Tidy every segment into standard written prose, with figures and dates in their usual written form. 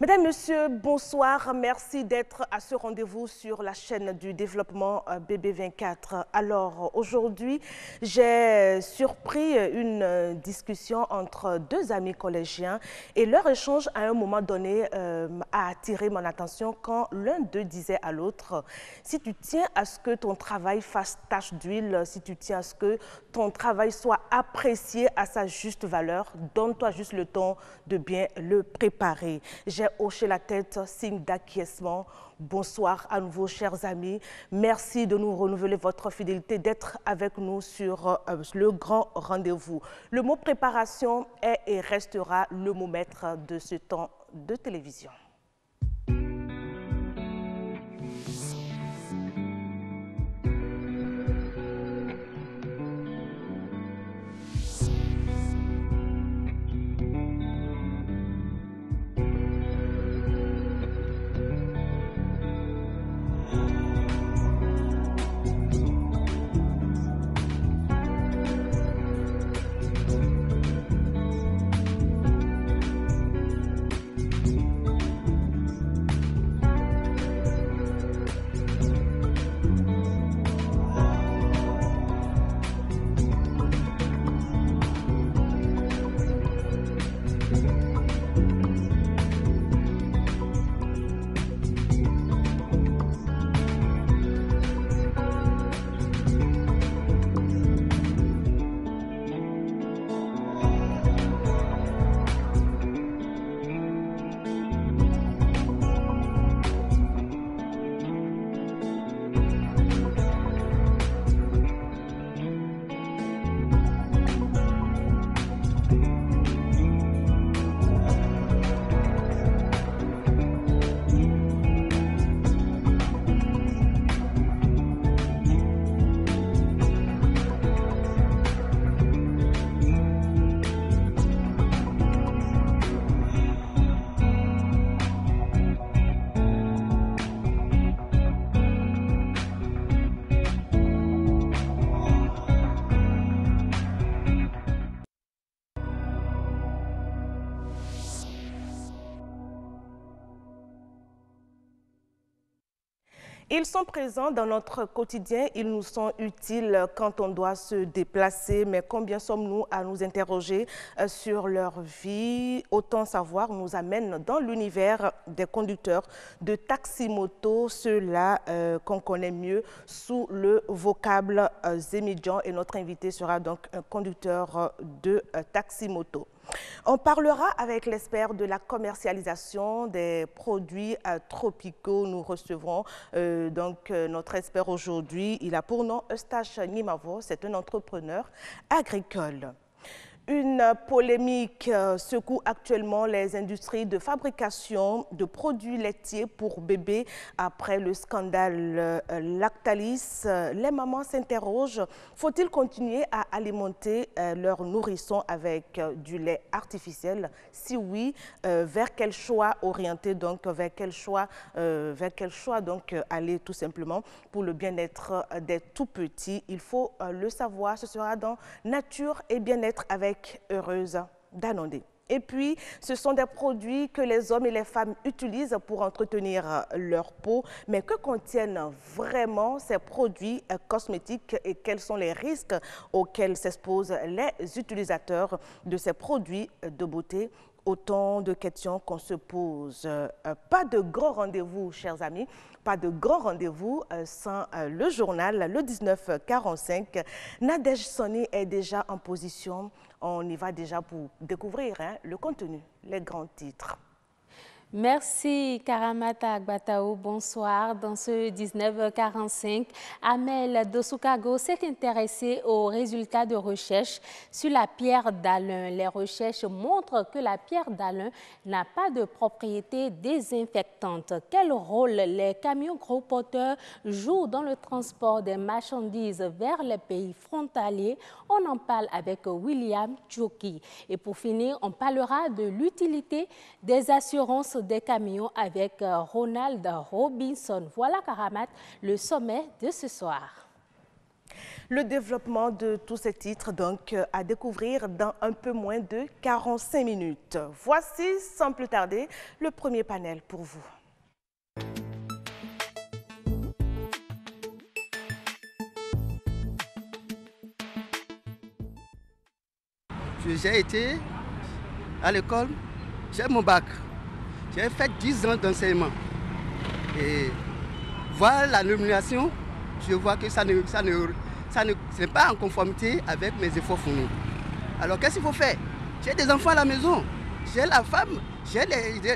Mesdames, Messieurs, bonsoir. Merci d'être à ce rendez-vous sur la chaîne du développement BB24. Alors, aujourd'hui, j'ai surpris une discussion entre deux amis collégiens et leur échange à un moment donné a attiré mon attention quand l'un d'eux disait à l'autre « Si tu tiens à ce que ton travail fasse tache d'huile, si tu tiens à ce que ton travail soit apprécié à sa juste valeur, donne-toi juste le temps de bien le préparer. » J'ai hoché la tête, signe d'acquiescement. Bonsoir à nouveau, chers amis. Merci de nous renouveler votre fidélité, d'être avec nous sur le grand rendez-vous. Le mot préparation est et restera le mot maître de ce temps de télévision. Ils sont présents dans notre quotidien, ils nous sont utiles quand on doit se déplacer, mais combien sommes-nous à nous interroger sur leur vie? Autant savoir nous amène dans l'univers des conducteurs de taxi-moto, ceux-là qu'on connaît mieux sous le vocable Zémidjan, et notre invité sera donc un conducteur de taxi-moto. On parlera avec l'expert de la commercialisation des produits tropicaux. Nous recevrons notre expert aujourd'hui. Il a pour nom Eustache Nimavo, c'est un entrepreneur agricole. Une polémique secoue actuellement les industries de fabrication de produits laitiers pour bébés après le scandale Lactalis. Les mamans s'interrogent, faut-il continuer à alimenter leurs nourrissons avec du lait artificiel? Si oui, vers quel choix orienter, donc vers quel choix aller tout simplement pour le bien-être des tout petits? Il faut le savoir, ce sera dans Nature et Bien-être avec Heureuse Danondé. Et puis, ce sont des produits que les hommes et les femmes utilisent pour entretenir leur peau. Mais que contiennent vraiment ces produits cosmétiques et quels sont les risques auxquels s'exposent les utilisateurs de ces produits de beauté? Autant de questions qu'on se pose. Pas de grand rendez-vous, chers amis, pas de grand rendez-vous sans le journal, le 19h45. Nadège Sonny est déjà en position. On y va déjà pour découvrir le contenu, les grands titres. Merci Karamata Agbatao, bonsoir. Dans ce 19h45, Amel Dosukago s'est intéressé aux résultats de recherche sur la pierre d'Alun. Les recherches montrent que la pierre d'Alun n'a pas de propriété désinfectante. Quel rôle les camions gros porteurs jouent dans le transport des marchandises vers les pays frontaliers? On en parle avec William Tchoki. Et pour finir, on parlera de l'utilité des assurances des camions avec Ronald Robinson. Voilà, Karamat, le sommet de ce soir. Le développement de tous ces titres, donc, à découvrir dans un peu moins de 45 minutes. Voici, sans plus tarder, le premier panel pour vous. J'ai été à l'école, j'ai mon bac. J'ai fait 10 ans d'enseignement. Et voir la nomination, je vois que ça n'est pas en conformité avec mes efforts fournis. Alors qu'est-ce qu'il faut faire? J'ai des enfants à la maison, j'ai la femme, j'ai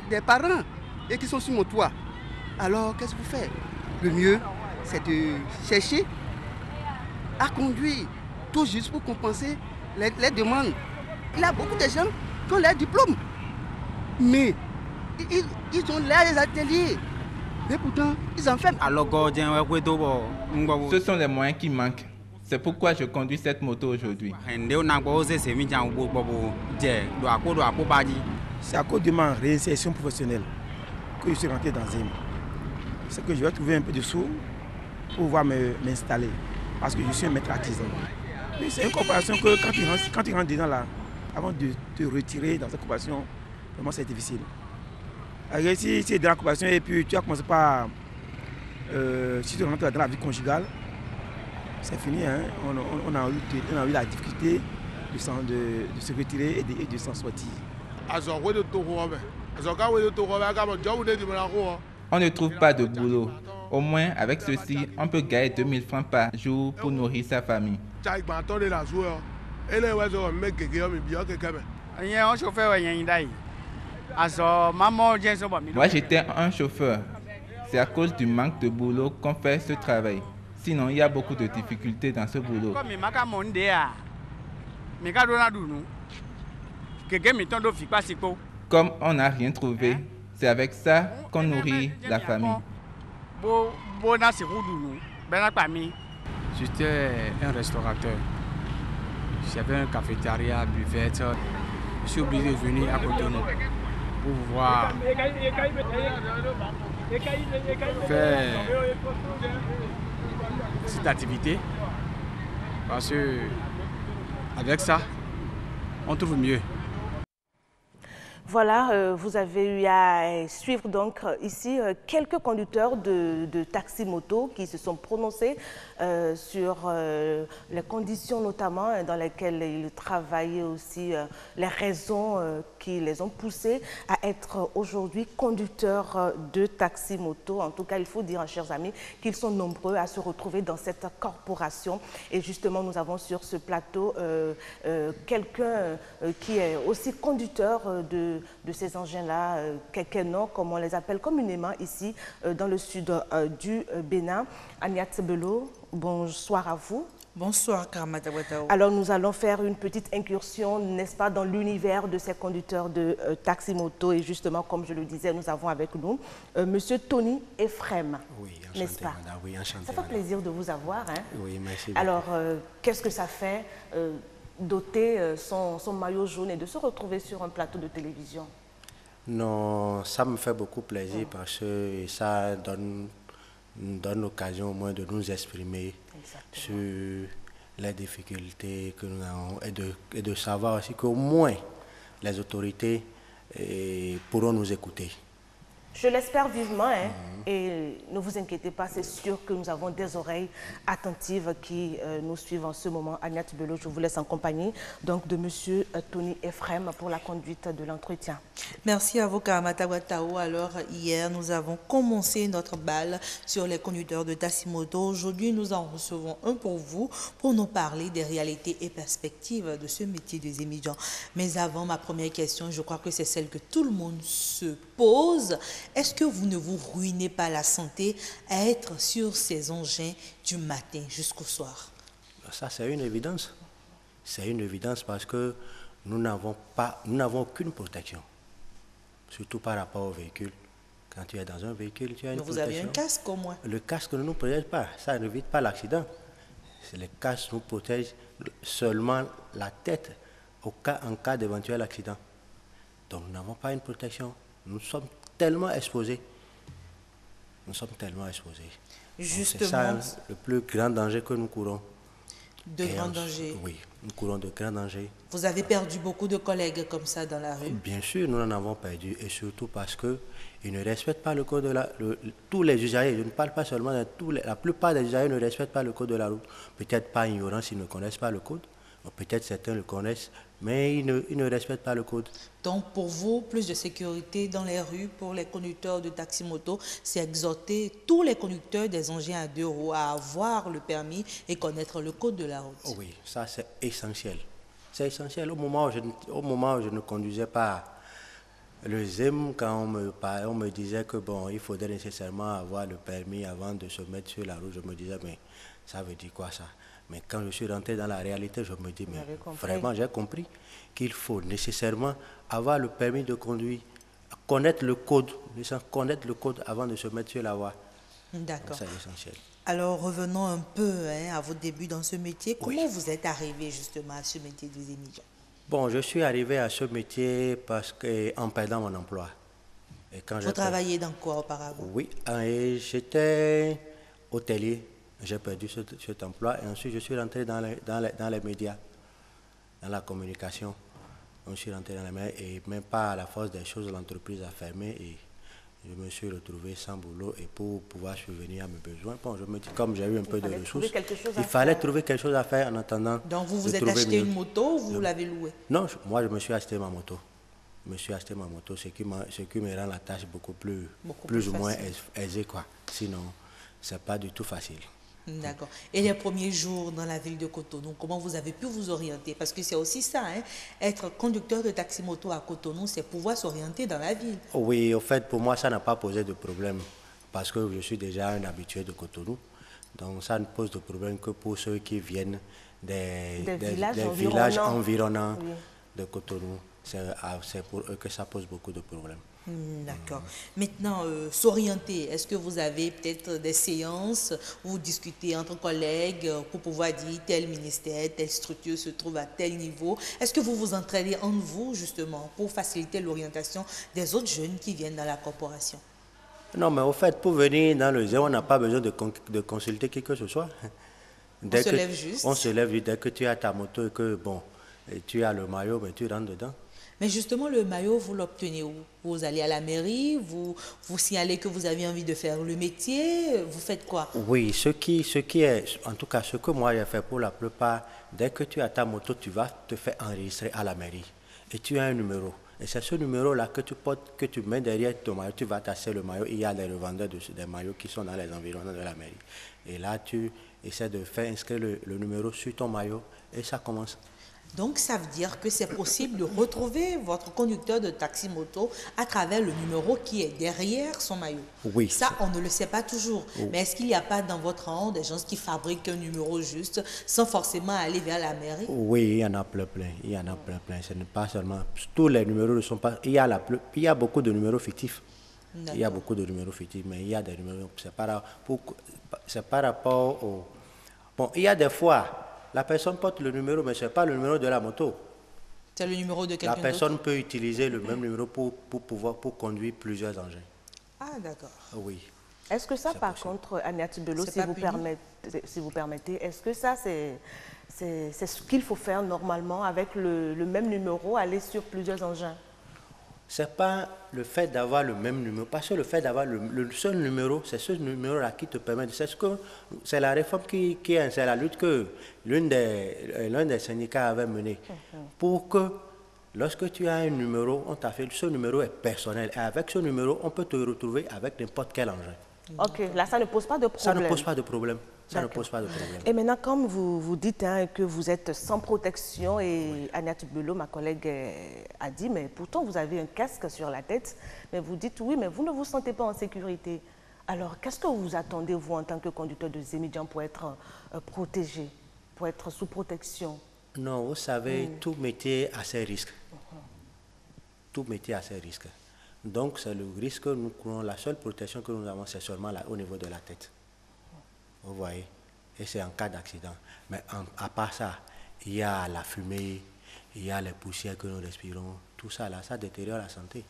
des parents et qui sont sur mon toit. Alors qu'est-ce qu'il faut faire? Le mieux, c'est de chercher à conduire tout juste pour compenser les demandes. Il y a beaucoup de gens qui ont leur diplôme, mais ils ont là les ateliers. Mais pourtant, ils enferment. Ce sont les moyens qui manquent. C'est pourquoi je conduis cette moto aujourd'hui. C'est à cause de ma réinsertion professionnelle que je suis rentré dans ZIM. C'est que je vais trouver un peu de sous pour pouvoir m'installer. Parce que je suis un maître artisan. C'est une coopération que quand tu rentres dedans là, avant de te retirer dans cette coopération, vraiment c'est difficile. Alors, si tu es dans la coopération et puis tu as commencé par, si tu rentres dans la vie conjugale, c'est fini. Hein? On a eu la difficulté de se retirer et de s'en sortir. On ne trouve pas de boulot. Au moins, avec ceci, on peut gagner 2000 francs par jour pour nourrir sa famille. Moi, j'étais un chauffeur. C'est à cause du manque de boulot qu'on fait ce travail. Sinon, il y a beaucoup de difficultés dans ce boulot. Comme on n'a rien trouvé, c'est avec ça qu'on nourrit la famille. J'étais un restaurateur. J'avais un cafétéria, buvette. Je suis obligé de venir à Cotonou pour voir faire cette activité. Parce que avec ça, on trouve mieux. Voilà, vous avez eu à suivre donc ici quelques conducteurs de taxi-moto qui se sont prononcés sur les conditions notamment dans lesquelles ils travaillaient aussi, les raisons qui les ont poussés à être aujourd'hui conducteurs de taxi-moto. En tout cas, il faut dire, chers amis, qu'ils sont nombreux à se retrouver dans cette corporation. Et justement, nous avons sur ce plateau quelqu'un qui est aussi conducteur de ces engins-là, Kekeno, comme on les appelle communément ici dans le sud du Bénin. Agnat Bello, bonsoir à vous. Bonsoir, Karamata Ouattao. Alors, nous allons faire une petite incursion, n'est-ce pas, dans l'univers de ces conducteurs de taxi-moto. Et justement, comme je le disais, nous avons avec nous Monsieur Tony Ephraim. Oui, n'est-ce pas? Madame. Oui, enchanté. Ça fait plaisir de vous avoir. Hein? Oui, merci. Alors, qu'est-ce que ça fait d'ôter son maillot jaune et de se retrouver sur un plateau de télévision? Non, ça me fait beaucoup plaisir parce que ça donne l'occasion au moins de nous exprimer sur les difficultés que nous avons et de savoir aussi qu'au moins les autorités pourront nous écouter. Je l'espère vivement, hein, et ne vous inquiétez pas, c'est sûr que nous avons des oreilles attentives qui nous suivent en ce moment. Agnat Bello, je vous laisse en compagnie donc, de M. Tony Ephraim pour la conduite de l'entretien. Merci à vous, Karamata Ouattao. Alors, hier, nous avons commencé notre bal sur les conducteurs de taxi-moto. Aujourd'hui, nous en recevons un pour vous, pour nous parler des réalités et perspectives de ce métier des émigrants. Mais avant, ma première question, je crois que c'est celle que tout le monde se pose. Est-ce que vous ne vous ruinez pas la santé à être sur ces engins du matin jusqu'au soir? Ça, c'est une évidence. C'est une évidence parce que nous n'avons aucune protection. Surtout par rapport au véhicule. Quand tu es dans un véhicule, tu as une protection. Vous avez un casque au moins? Le casque ne nous protège pas. Ça n'évite pas l'accident. Le casque nous protège seulement la tête en cas d'éventuel accident. Donc nous n'avons pas une protection. Nous sommes tellement exposés. Nous sommes tellement exposés. C'est ça le plus grand danger que nous courons. De grands dangers. Oui, nous courons de grands dangers. Vous avez perdu beaucoup de collègues comme ça dans la rue? Bien sûr, nous en avons perdu, et surtout parce qu'ils ne respectent pas le code de la route. Tous les usagers, je ne parle pas seulement de la plupart des usagers ne respectent pas le code de la route. Peut-être pas ignorance, ils ne connaissent pas le code. Peut-être certains le connaissent, mais ils ne respectent pas le code. Donc, pour vous, plus de sécurité dans les rues pour les conducteurs de taxi-moto, c'est exhorter tous les conducteurs des engins à 2 roues à avoir le permis et connaître le code de la route. Oui, ça c'est essentiel. C'est essentiel. Au moment où je ne conduisais pas le ZEM, quand on me disait que bon, il faudrait nécessairement avoir le permis avant de se mettre sur la route, je me disais, mais ça veut dire quoi ça? Mais quand je suis rentré dans la réalité, je me dis, mais vraiment, j'ai compris qu'il faut nécessairement avoir le permis de conduire, connaître le code avant de se mettre sur la voie. D'accord. C'est essentiel. Alors, revenons un peu à vos débuts dans ce métier. Comment vous êtes arrivé justement à ce métier de Zémidjan? Bon, je suis arrivé à ce métier en perdant mon emploi. Et quand vous travailliez dans quoi auparavant? Oui, j'étais hôtelier. J'ai perdu cet emploi et ensuite je suis rentré dans les médias, dans la communication. Je suis rentré dans les médias et même pas à la force des choses, l'entreprise a fermé et je me suis retrouvé sans boulot et pour pouvoir subvenir à mes besoins. Bon, je me dis, comme j'ai eu un peu de ressources, il fallait trouver quelque chose à faire en attendant. Donc vous vous êtes acheté une moto ou vous l'avez louée? Non, moi je me suis acheté ma moto. Ce qui me rend la tâche beaucoup plus ou moins aisée, quoi. Sinon, c'est pas du tout facile. D'accord. Et les premiers jours dans la ville de Cotonou, comment vous avez pu vous orienter? Parce que c'est aussi ça, être conducteur de taxi-moto à Cotonou, c'est pouvoir s'orienter dans la ville. Oui, au fait, pour moi, ça n'a pas posé de problème parce que je suis déjà un habitué de Cotonou. Donc, ça ne pose de problème que pour ceux qui viennent des villages environnants de Cotonou. C'est pour eux que ça pose beaucoup de problèmes. D'accord. Maintenant, s'orienter, est-ce que vous avez peut-être des séances où vous discutez entre collègues pour pouvoir dire tel ministère, telle structure se trouve à tel niveau? Est-ce que vous vous entraînez entre vous justement pour faciliter l'orientation des autres jeunes qui viennent dans la corporation? Non, mais au fait, pour venir dans le zéro, on n'a pas besoin de consulter qui que ce soit. On se lève juste. On se lève juste dès que tu as ta moto et que bon, tu as le maillot, mais tu rentres dedans. Mais justement, le maillot, vous l'obtenez où? Vous allez à la mairie, vous signalez que vous avez envie de faire le métier, vous faites quoi? Oui, ce qui est, en tout cas, ce que moi j'ai fait pour la plupart, dès que tu as ta moto, tu vas te faire enregistrer à la mairie. Et tu as un numéro. Et c'est ce numéro-là que tu portes, que tu mets derrière ton maillot, tu vas tasser le maillot. Il y a des revendeurs des maillots qui sont dans les environnements de la mairie. Et là, tu essaies de faire inscrire le numéro sur ton maillot et ça commence. Donc, ça veut dire que c'est possible de retrouver votre conducteur de taxi-moto à travers le numéro qui est derrière son maillot. Oui. Ça, on ne le sait pas toujours. Oui. Mais est-ce qu'il n'y a pas dans votre rang des gens qui fabriquent un numéro juste sans forcément aller vers la mairie? Oui, il y en a plein. Il y en a plein. Ce n'est pas seulement... Tous les numéros ne sont pas... Il y a beaucoup de numéros fictifs. Il y a beaucoup de numéros fictifs, mais il y a des numéros... C'est par rapport au... Bon, il y a des fois... La personne porte le numéro, mais ce n'est pas le numéro de la moto. C'est le numéro de quelqu'un d'autre. La personne peut utiliser le même numéro pour conduire plusieurs engins. Ah, d'accord. Oui. Est-ce que ça, par contre, Agnès Bello, si vous permettez, est-ce que ça, c'est ce qu'il faut faire normalement avec le même numéro, aller sur plusieurs engins? Ce n'est pas le fait d'avoir le même numéro, parce que le fait d'avoir le seul numéro, c'est ce numéro-là qui te permet de... C'est la réforme c'est la lutte que l'un des syndicats avait menée. Pour que, lorsque tu as un numéro, on t'a fait, ce numéro est personnel. Et avec ce numéro, on peut te retrouver avec n'importe quel engin. Ok, là, ça ne pose pas de problème. Ça ne pose pas de problème. Ça ne pose pas de problème. Et maintenant, comme vous dites que vous êtes sans protection, et Agnès Bello, ma collègue, a dit, mais pourtant vous avez un casque sur la tête, mais vous dites oui, mais vous ne vous sentez pas en sécurité. Alors, qu'est-ce que vous attendez, vous, en tant que conducteur de Zémidjan, pour être protégé, pour être sous protection? Non, vous savez, tout métier a ses risques. Tout métier a ses risques. Donc, c'est le risque que nous courons. La seule protection que nous avons, c'est seulement là, au niveau de la tête. Vous voyez? Et c'est en cas d'accident. Mais à part ça, il y a la fumée, il y a les poussières que nous respirons. Tout ça, là, ça détériore la santé.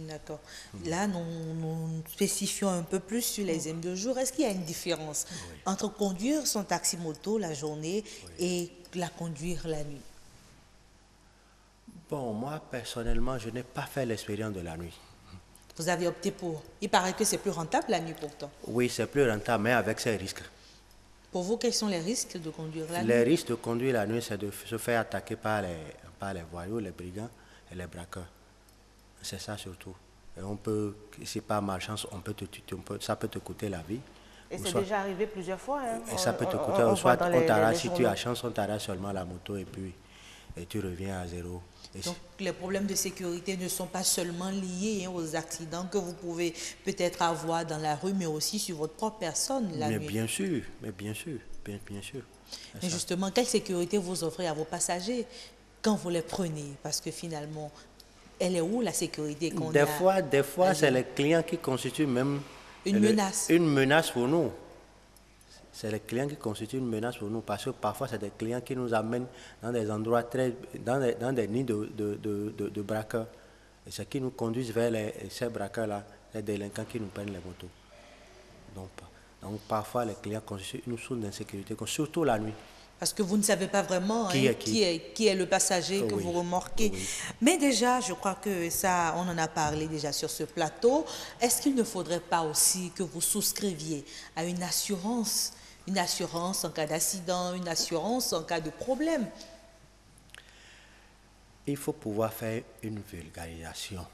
D'accord. Là, nous spécifions un peu plus sur les aimes de jour. Est-ce qu'il y a une différence entre conduire son taxi-moto la journée et la conduire la nuit? Bon, moi, personnellement, je n'ai pas fait l'expérience de la nuit. Vous avez opté pour... Il paraît que c'est plus rentable la nuit pourtant. Oui, c'est plus rentable, mais avec ses risques. Pour vous, quels sont les risques de conduire la nuit? Les risques de conduire la nuit, c'est de se faire attaquer par les voyous, les brigands et les braqueurs. C'est ça surtout. Et on peut, si par malchance, ça peut te coûter la vie. Et c'est déjà arrivé plusieurs fois. Hein. Et ça peut te coûter, soit on t'arrache, si tu as chance, on t'arrache seulement la moto et tu reviens à zéro. Donc les problèmes de sécurité ne sont pas seulement liés aux accidents que vous pouvez peut-être avoir dans la rue, mais aussi sur votre propre personne la nuit. Bien sûr, bien sûr. Mais justement, quelle sécurité vous offrez à vos passagers quand vous les prenez? Parce que finalement, elle est où la sécurité qu'on a? Des fois, c'est les clients qui constituent même une menace pour nous. C'est les clients qui constituent une menace pour nous parce que parfois, c'est des clients qui nous amènent dans des endroits dans des nids de braqueurs. Et c'est qui nous conduisent vers ces braqueurs-là, les délinquants qui nous prennent les motos. Donc parfois, les clients constituent une source d'insécurité, surtout la nuit. Parce que vous ne savez pas vraiment qui est le passager que vous remorquez. Oui. Mais déjà, je crois que ça, on en a parlé déjà sur ce plateau. Est-ce qu'il ne faudrait pas aussi que vous souscriviez à une assurance en cas d'accident, une assurance en cas de problème? Il faut pouvoir faire une vulgarisation.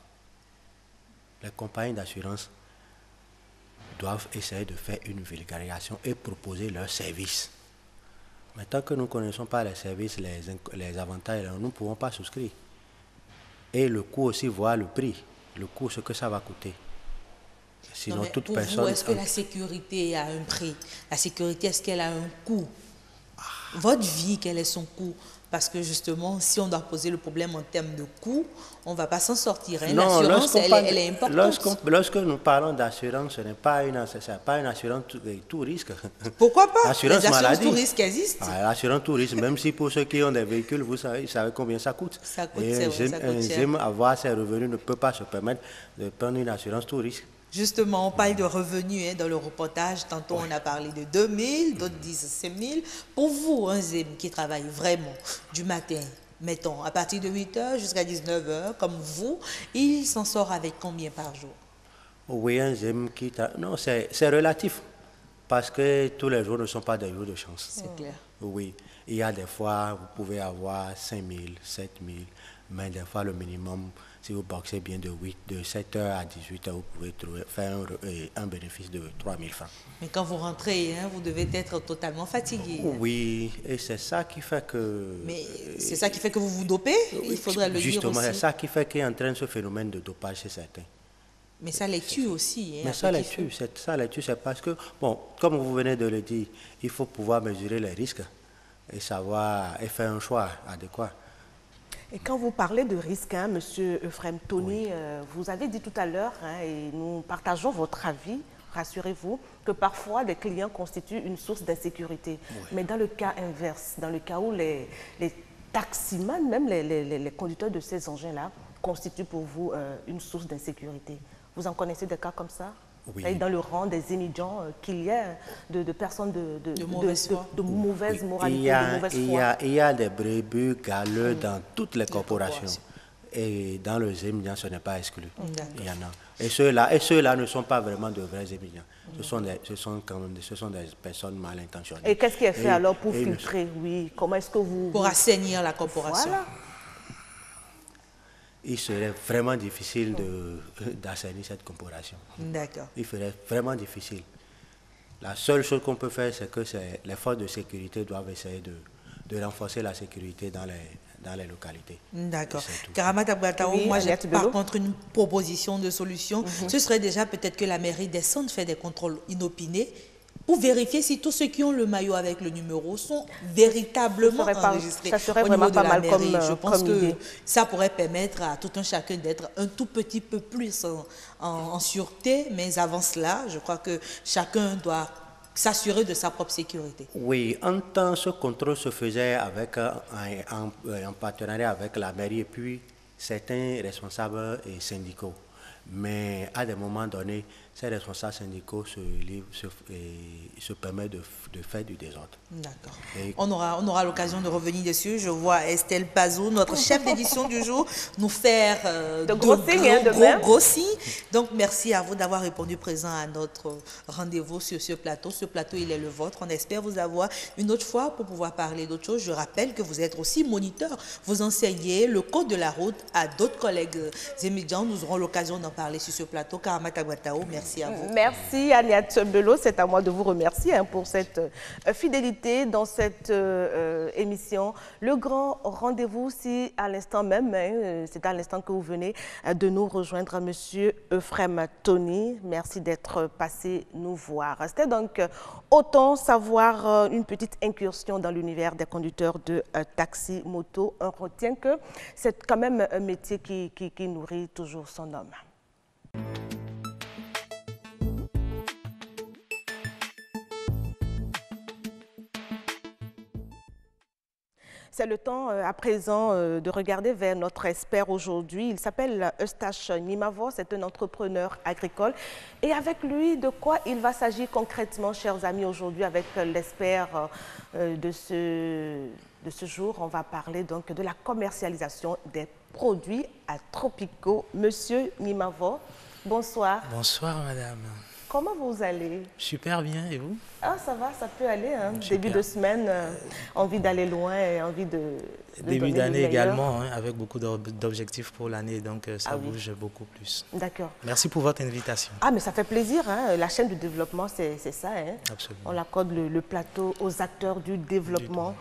Les compagnies d'assurance doivent essayer de faire une vulgarisation et proposer leurs services. Mais tant que nous ne connaissons pas les services, les avantages, nous ne pouvons pas souscrire. Et le coût aussi, voir le prix, le coût, ce que ça va coûter. Sinon, toute personne... Est-ce que la sécurité a un prix? La sécurité, est-ce qu'elle a un coût? Votre vie, quel est son coût? Parce que justement, si on doit poser le problème en termes de coût, on ne va pas s'en sortir. Hein? L'assurance, elle est importante. Lorsque nous parlons d'assurance, ce n'est pas une assurance tout risque. Pourquoi pas? Assurance les assurances maladie. Tout risque existent. L'assurance tout risque, même si pour ceux qui ont des véhicules, vous savez combien ça coûte. Ça coûte, un jeune avoir ses revenus ne peut pas se permettre de prendre une assurance tout risque. Justement, on parle de revenus dans le reportage. Tantôt, on a parlé de 2 000, d'autres disent 5 000. Pour vous, un ZEM qui travaille vraiment du matin, mettons, à partir de 8 h jusqu'à 19 h, comme vous, il s'en sort avec combien par jour? Oui, un ZEM qui... Non, c'est relatif. Parce que tous les jours ne sont pas des jours de chance. C'est clair. Oui. Il y a des fois, vous pouvez avoir 5 000, 7 000, mais des fois, le minimum... Si vous boxez bien de 7 h à 18 h, vous pouvez faire un bénéfice de 3 000 francs. Mais quand vous rentrez, vous devez être totalement fatigué. Oui, et c'est ça qui fait que... Mais c'est ça qui fait que vous vous dopez? Il faudrait le dire aussi. Justement, c'est ça qui fait qu'il entraîne ce phénomène de dopage chez certains. Mais ça les tue aussi. Mais ça les tue, c'est parce que, bon, comme vous venez de le dire, il faut pouvoir mesurer les risques et savoir et faire un choix adéquat. Et quand vous parlez de risque, Monsieur Euphrem Tony, vous avez dit tout à l'heure, et nous partageons votre avis, rassurez-vous, que parfois les clients constituent une source d'insécurité. Oui. Mais dans le cas inverse, dans le cas où les taximans, même les conducteurs de ces engins-là, constituent pour vous une source d'insécurité. Vous en connaissez des cas comme ça? Oui. Et dans le rang des étudiants qu'il y a de personnes de mauvaise moralité, de mauvaise foi. Il y a des brebis galeux dans toutes les corporations. Et dans le ZEM, ce n'est pas exclu. Il y en a. Et ceux-là ne sont pas vraiment de vrais étudiants. Ce sont des personnes mal intentionnées. Et qu'est-ce qui est fait alors pour filtrer? Oui. Comment est-ce que vous... Pour assainir la corporation. Voilà. Il serait vraiment difficile d'assainir cette corporation. D'accord. Il serait vraiment difficile. La seule chose qu'on peut faire, c'est que les forces de sécurité doivent essayer de renforcer la sécurité dans les localités. D'accord. Karamata Agbatao, moi j'ai par contre une proposition de solution. Ce serait déjà peut-être que la mairie descende faire des contrôles inopinés pour vérifier si tous ceux qui ont le maillot avec le numéro sont véritablement enregistrés. Ça serait vraiment pas mal comme Je pense que ça pourrait permettre à tout un chacun d'être un tout petit peu plus en sûreté, mais avant cela, je crois que chacun doit s'assurer de sa propre sécurité. Oui, en temps, ce contrôle se faisait en partenariat avec la mairie et puis certains responsables et syndicaux. Mais à des moments donnés, ces responsables syndicaux se permettent de faire du désordre. D'accord. On aura l'occasion de revenir dessus. Je vois Estelle Pazou, notre chef d'édition du jour, nous faire de gros signes. Donc, merci à vous d'avoir répondu présent à notre rendez-vous sur ce plateau. Ce plateau, il est le vôtre. On espère vous avoir une autre fois pour pouvoir parler d'autres choses. Je rappelle que vous êtes aussi moniteur. Vous enseignez le code de la route à d'autres collègues étudiants. Nous aurons l'occasion d'en parler sur ce plateau. Karamata Agbatao, merci à vous. Merci Agnès Bello. C'est à moi de vous remercier pour cette fidélité dans cette émission. Le grand rendez-vous, si à l'instant même, c'est à l'instant que vous venez de nous rejoindre, Monsieur Euphrem Tony. Merci d'être passé nous voir. C'était donc Autant savoir, une petite incursion dans l'univers des conducteurs de taxi-moto. On retient que c'est quand même un métier qui nourrit toujours son homme. C'est le temps à présent de regarder vers notre expert aujourd'hui. Il s'appelle Eustache Nimavo, c'est un entrepreneur agricole. Et avec lui, de quoi il va s'agir concrètement, chers amis, aujourd'hui avec l'expert de ce jour. On va parler donc de la commercialisation des produits tropicaux. Monsieur Nimavo, bonsoir. Bonsoir, madame. Comment vous allez? Super bien, et vous? Ah, ça va, ça peut aller. Hein. Début de semaine, envie d'aller loin et envie de début d'année également, hein, avec beaucoup d'objectifs pour l'année, donc ça bouge beaucoup plus. D'accord. Merci pour votre invitation. Ah, mais ça fait plaisir. Hein. La chaîne du développement, c'est ça. Hein. Absolument. On accorde le plateau aux acteurs du développement,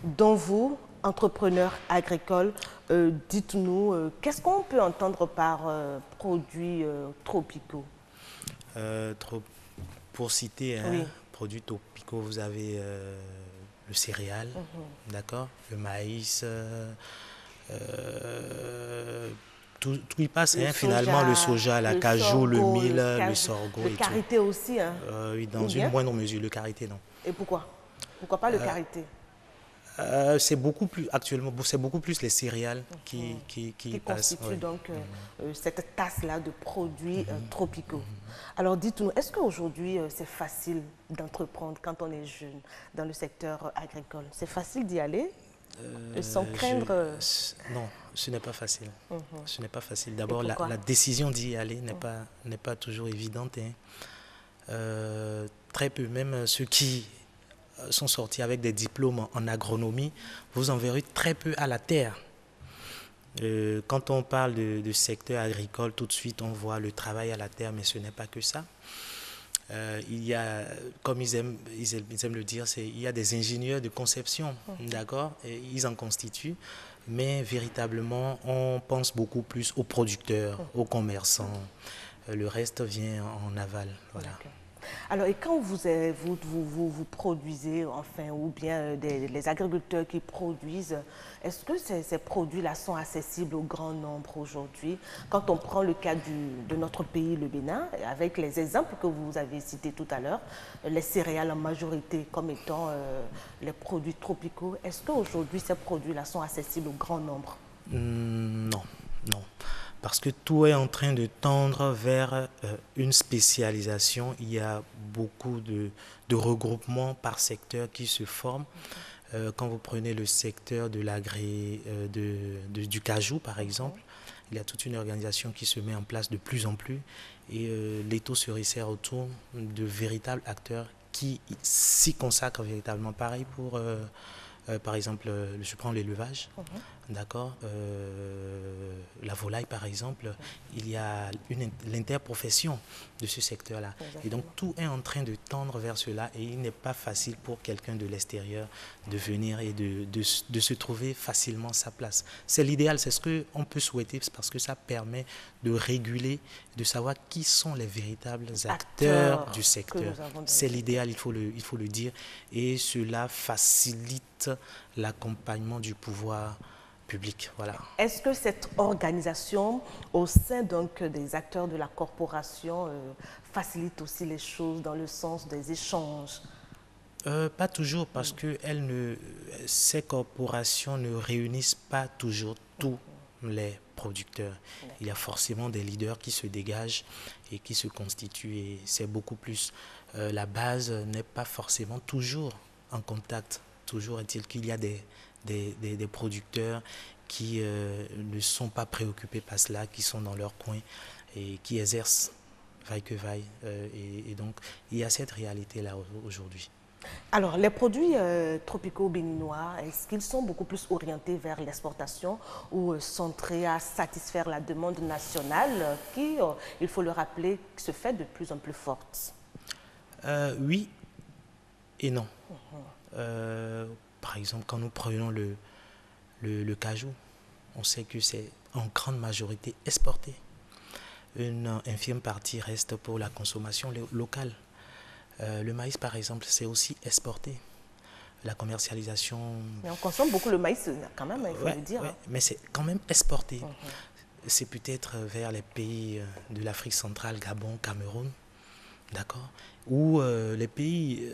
dont vous, entrepreneur agricole. Dites-nous, qu'est-ce qu'on peut entendre par produits tropicaux? Pour citer produits tropicaux, vous avez le céréal, d'accord, le maïs, tout y passe, hein, finalement, le soja, la cajou, le mil, le sorgho. Le karité aussi, hein? Oui, dans une moindre mesure, le karité, non. Et pourquoi? Pourquoi pas le karité? C'est beaucoup plus, actuellement, c'est beaucoup plus les céréales qui passent. Constituent donc cette tasse-là de produits tropicaux. Alors dites-nous, est-ce qu'aujourd'hui c'est facile d'entreprendre quand on est jeune dans le secteur agricole? C'est facile d'y aller sans craindre? Non, ce n'est pas facile. Ce n'est pas facile. D'abord, la décision d'y aller n'est pas toujours évidente. Hein. Très peu, même ceux qui sont sortis avec des diplômes en agronomie, vous en verrez très peu à la terre. Quand on parle de secteur agricole, tout de suite on voit le travail à la terre, mais ce n'est pas que ça. Il y a, comme ils aiment le dire, il y a des ingénieurs de conception, d'accord, ils en constituent, mais véritablement on pense beaucoup plus aux producteurs, aux commerçants. Le reste vient en aval, voilà. Alors, et quand vous produisez, enfin, ou bien les agriculteurs qui produisent, est-ce que ces produits-là sont accessibles au grand nombre aujourd'hui? Quand on prend le cas de notre pays, le Bénin, avec les exemples que vous avez cités tout à l'heure, les céréales en majorité comme étant les produits tropicaux, est-ce qu'aujourd'hui ces produits-là sont accessibles au grand nombre? Non, non. Parce que tout est en train de tendre vers une spécialisation. Il y a beaucoup de regroupements par secteur qui se forment. Quand vous prenez le secteur de du cajou, par exemple, il y a toute une organisation qui se met en place de plus en plus. Et l'étau se resserre autour de véritables acteurs qui s'y consacrent véritablement. Pareil pour, par exemple, je prends l'élevage. D'accord, la volaille par exemple, il y a l'interprofession de ce secteur-là. Et donc tout est en train de tendre vers cela et il n'est pas facile pour quelqu'un de l'extérieur de venir et de se trouver facilement sa place. C'est l'idéal, c'est ce qu'on peut souhaiter parce que ça permet de réguler, de savoir qui sont les véritables acteurs du secteur. C'est l'idéal, il faut le dire, et cela facilite l'accompagnement du pouvoir public. Voilà. Est-ce que cette organisation au sein donc des acteurs de la corporation facilite aussi les choses dans le sens des échanges? Pas toujours, parce que ces corporations ne réunissent pas toujours tous les producteurs. Il y a forcément des leaders qui se dégagent et qui se constituent, et c'est beaucoup plus. La base n'est pas forcément toujours en contact. Toujours est-il qu'il y a des producteurs qui ne sont pas préoccupés par cela, qui sont dans leur coin et qui exercent vaille que vaille. Et donc, il y a cette réalité-là aujourd'hui. Alors, les produits tropicaux béninois, est-ce qu'ils sont beaucoup plus orientés vers l'exportation ou centrés à satisfaire la demande nationale qui, il faut le rappeler, se fait de plus en plus forte? Oui et non. Par exemple, quand nous prenons le cajou, on sait que c'est en grande majorité exporté. Une infime partie reste pour la consommation locale. Le maïs, par exemple, c'est aussi exporté. La commercialisation... Mais on consomme beaucoup le maïs quand même, il faut le dire. Ouais, mais c'est quand même exporté. C'est peut-être vers les pays de l'Afrique centrale, Gabon, Cameroun, d'accord, ou les pays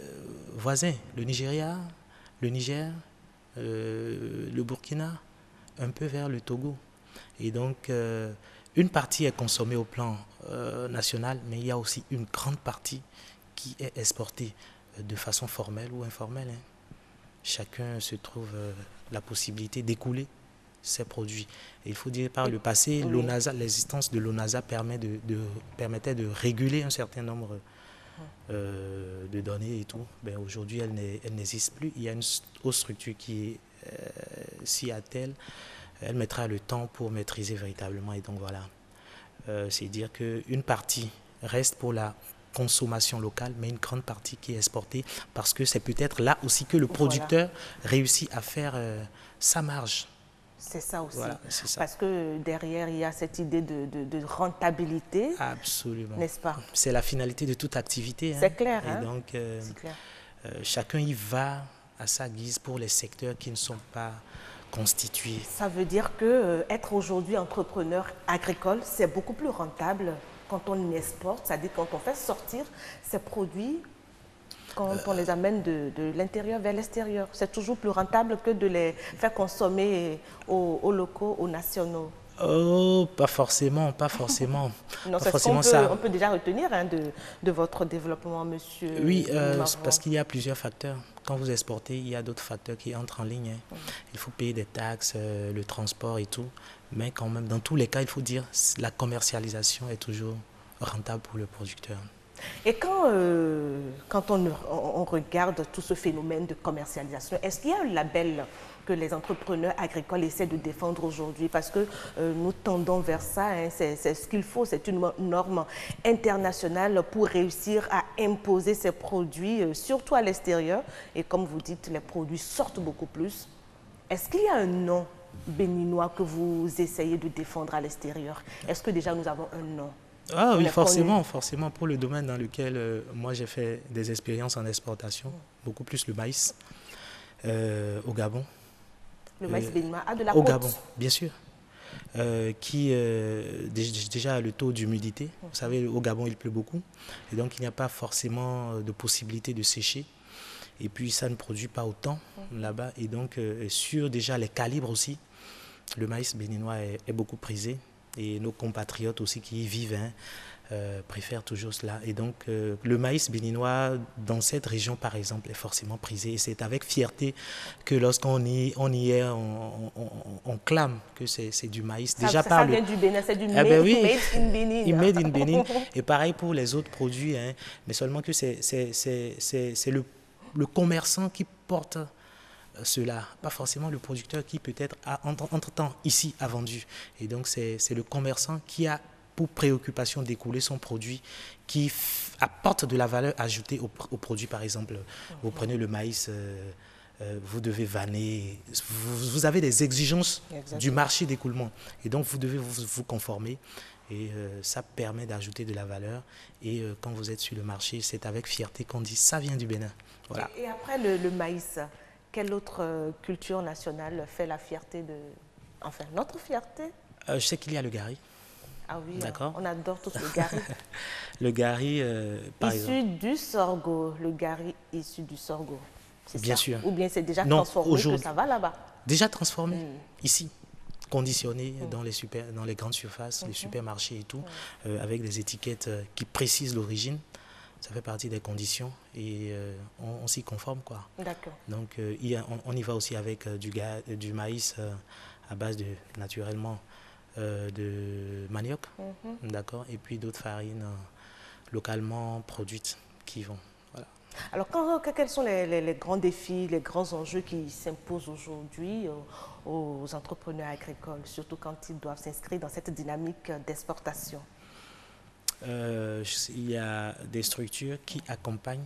voisins, le Nigeria, le Niger, le Burkina, un peu vers le Togo. Et donc, une partie est consommée au plan national, mais il y a aussi une grande partie qui est exportée de façon formelle ou informelle. Chacun se trouve la possibilité d'écouler ses produits. Et il faut dire, par le passé, l'existence de l'ONASA permettait de réguler un certain nombre de données et tout. Ben, aujourd'hui, elle n'existe plus. Il y a une haute structure qui s'y attelle. Elle mettra le temps pour maîtriser véritablement. Et donc voilà, c'est dire qu'une partie reste pour la consommation locale, mais une grande partie qui est exportée, parce que c'est peut-être là aussi que le producteur réussit à faire sa marge. C'est ça aussi, voilà, ça. Parce que derrière, il y a cette idée de rentabilité. Absolument. N'est-ce pas? C'est la finalité de toute activité. C'est clair. Et donc, chacun y va à sa guise pour les secteurs qui ne sont pas constitués. Ça veut dire que être aujourd'hui entrepreneur agricole, c'est beaucoup plus rentable quand on exporte, c'est-à-dire quand on fait sortir ces produits, quand on les amène de l'intérieur vers l'extérieur. C'est toujours plus rentable que de les faire consommer aux locaux, aux nationaux. Oh, pas forcément, pas forcément. Non, c'est ce qu'on peut déjà retenir de votre développement, monsieur. Oui, parce qu'il y a plusieurs facteurs. Quand vous exportez, il y a d'autres facteurs qui entrent en ligne. Il faut payer des taxes, le transport et tout. Mais quand même, dans tous les cas, il faut dire que la commercialisation est toujours rentable pour le producteur. Et quand on regarde tout ce phénomène de commercialisation, est-ce qu'il y a un label que les entrepreneurs agricoles essaient de défendre aujourd'hui? Parce que nous tendons vers ça, c'est ce qu'il faut, c'est une norme internationale pour réussir à imposer ces produits, surtout à l'extérieur. Et comme vous dites, les produits sortent beaucoup plus. Est-ce qu'il y a un nom béninois que vous essayez de défendre à l'extérieur? Est-ce que déjà nous avons un nom? Ah oui, forcément, pour le domaine dans lequel moi j'ai fait des expériences en exportation, beaucoup plus le maïs au Gabon. Le maïs béninois de la côte. Au Gabon, bien sûr, qui déjà a le taux d'humidité. Vous savez, au Gabon il pleut beaucoup, et donc il n'y a pas forcément de possibilité de sécher. Et puis ça ne produit pas autant là-bas, et donc sur déjà les calibres aussi, le maïs béninois est beaucoup prisé. Et nos compatriotes aussi qui y vivent préfèrent toujours cela. Et donc, le maïs béninois, dans cette région, par exemple, est forcément prisé. Et c'est avec fierté que lorsqu'on y est, on clame que c'est du maïs. Ça vient du Bénin, c'est du made in Bénin. Made in Bénin. Et pareil pour les autres produits, mais seulement que c'est le commerçant qui porte cela, pas forcément le producteur qui peut-être entre-temps ici a vendu. Et donc c'est le commerçant qui a pour préoccupation d'écouler son produit, qui apporte de la valeur ajoutée au produit. Par exemple, vous prenez le maïs, vous devez vanner, vous avez des exigences du marché d'écoulement, et donc vous devez vous conformer. Et ça permet d'ajouter de la valeur. Et quand vous êtes sur le marché, c'est avec fierté qu'on dit ça vient du Bénin. Voilà. Et après le maïs, quelle autre culture nationale fait la fierté enfin, notre fierté? Je sais qu'il y a le gari. Ah oui, on adore tous le gari. Le gari, par exemple. Issu du sorgho, le gari issu du sorgho. Bien sûr. Ou bien c'est déjà transformé que ça va là-bas? Déjà transformé, ici. conditionnés dans les grandes surfaces, les supermarchés et tout, avec des étiquettes qui précisent l'origine. Ça fait partie des conditions et on s'y conforme, quoi. D'accord. Donc on y va aussi avec du maïs à base naturellement de manioc, d'accord, et puis d'autres farines localement produites qui vont. Voilà. Alors, quels sont les grands défis, les grands enjeux qui s'imposent aujourd'hui aux entrepreneurs agricoles, surtout quand ils doivent s'inscrire dans cette dynamique d'exportation? Il y a des structures qui accompagnent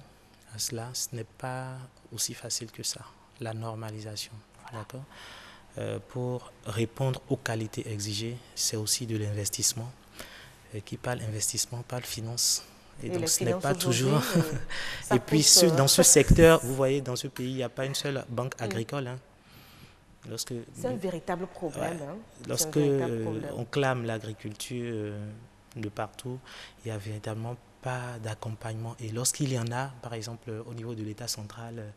à cela. Ce n'est pas aussi facile que ça, la normalisation. D'accord. Pour répondre aux qualités exigées, c'est aussi de l'investissement. Qui parle investissement, parle finance. Et donc ce n'est pas toujours... Et puis dans ce secteur, vous voyez, dans ce pays, il n'y a pas une seule banque agricole. Hein. C'est un véritable problème. Ouais, hein. Lorsque on clame l'agriculture de partout, il n'y a véritablement pas d'accompagnement. Et lorsqu'il y en a, par exemple au niveau de l'État central,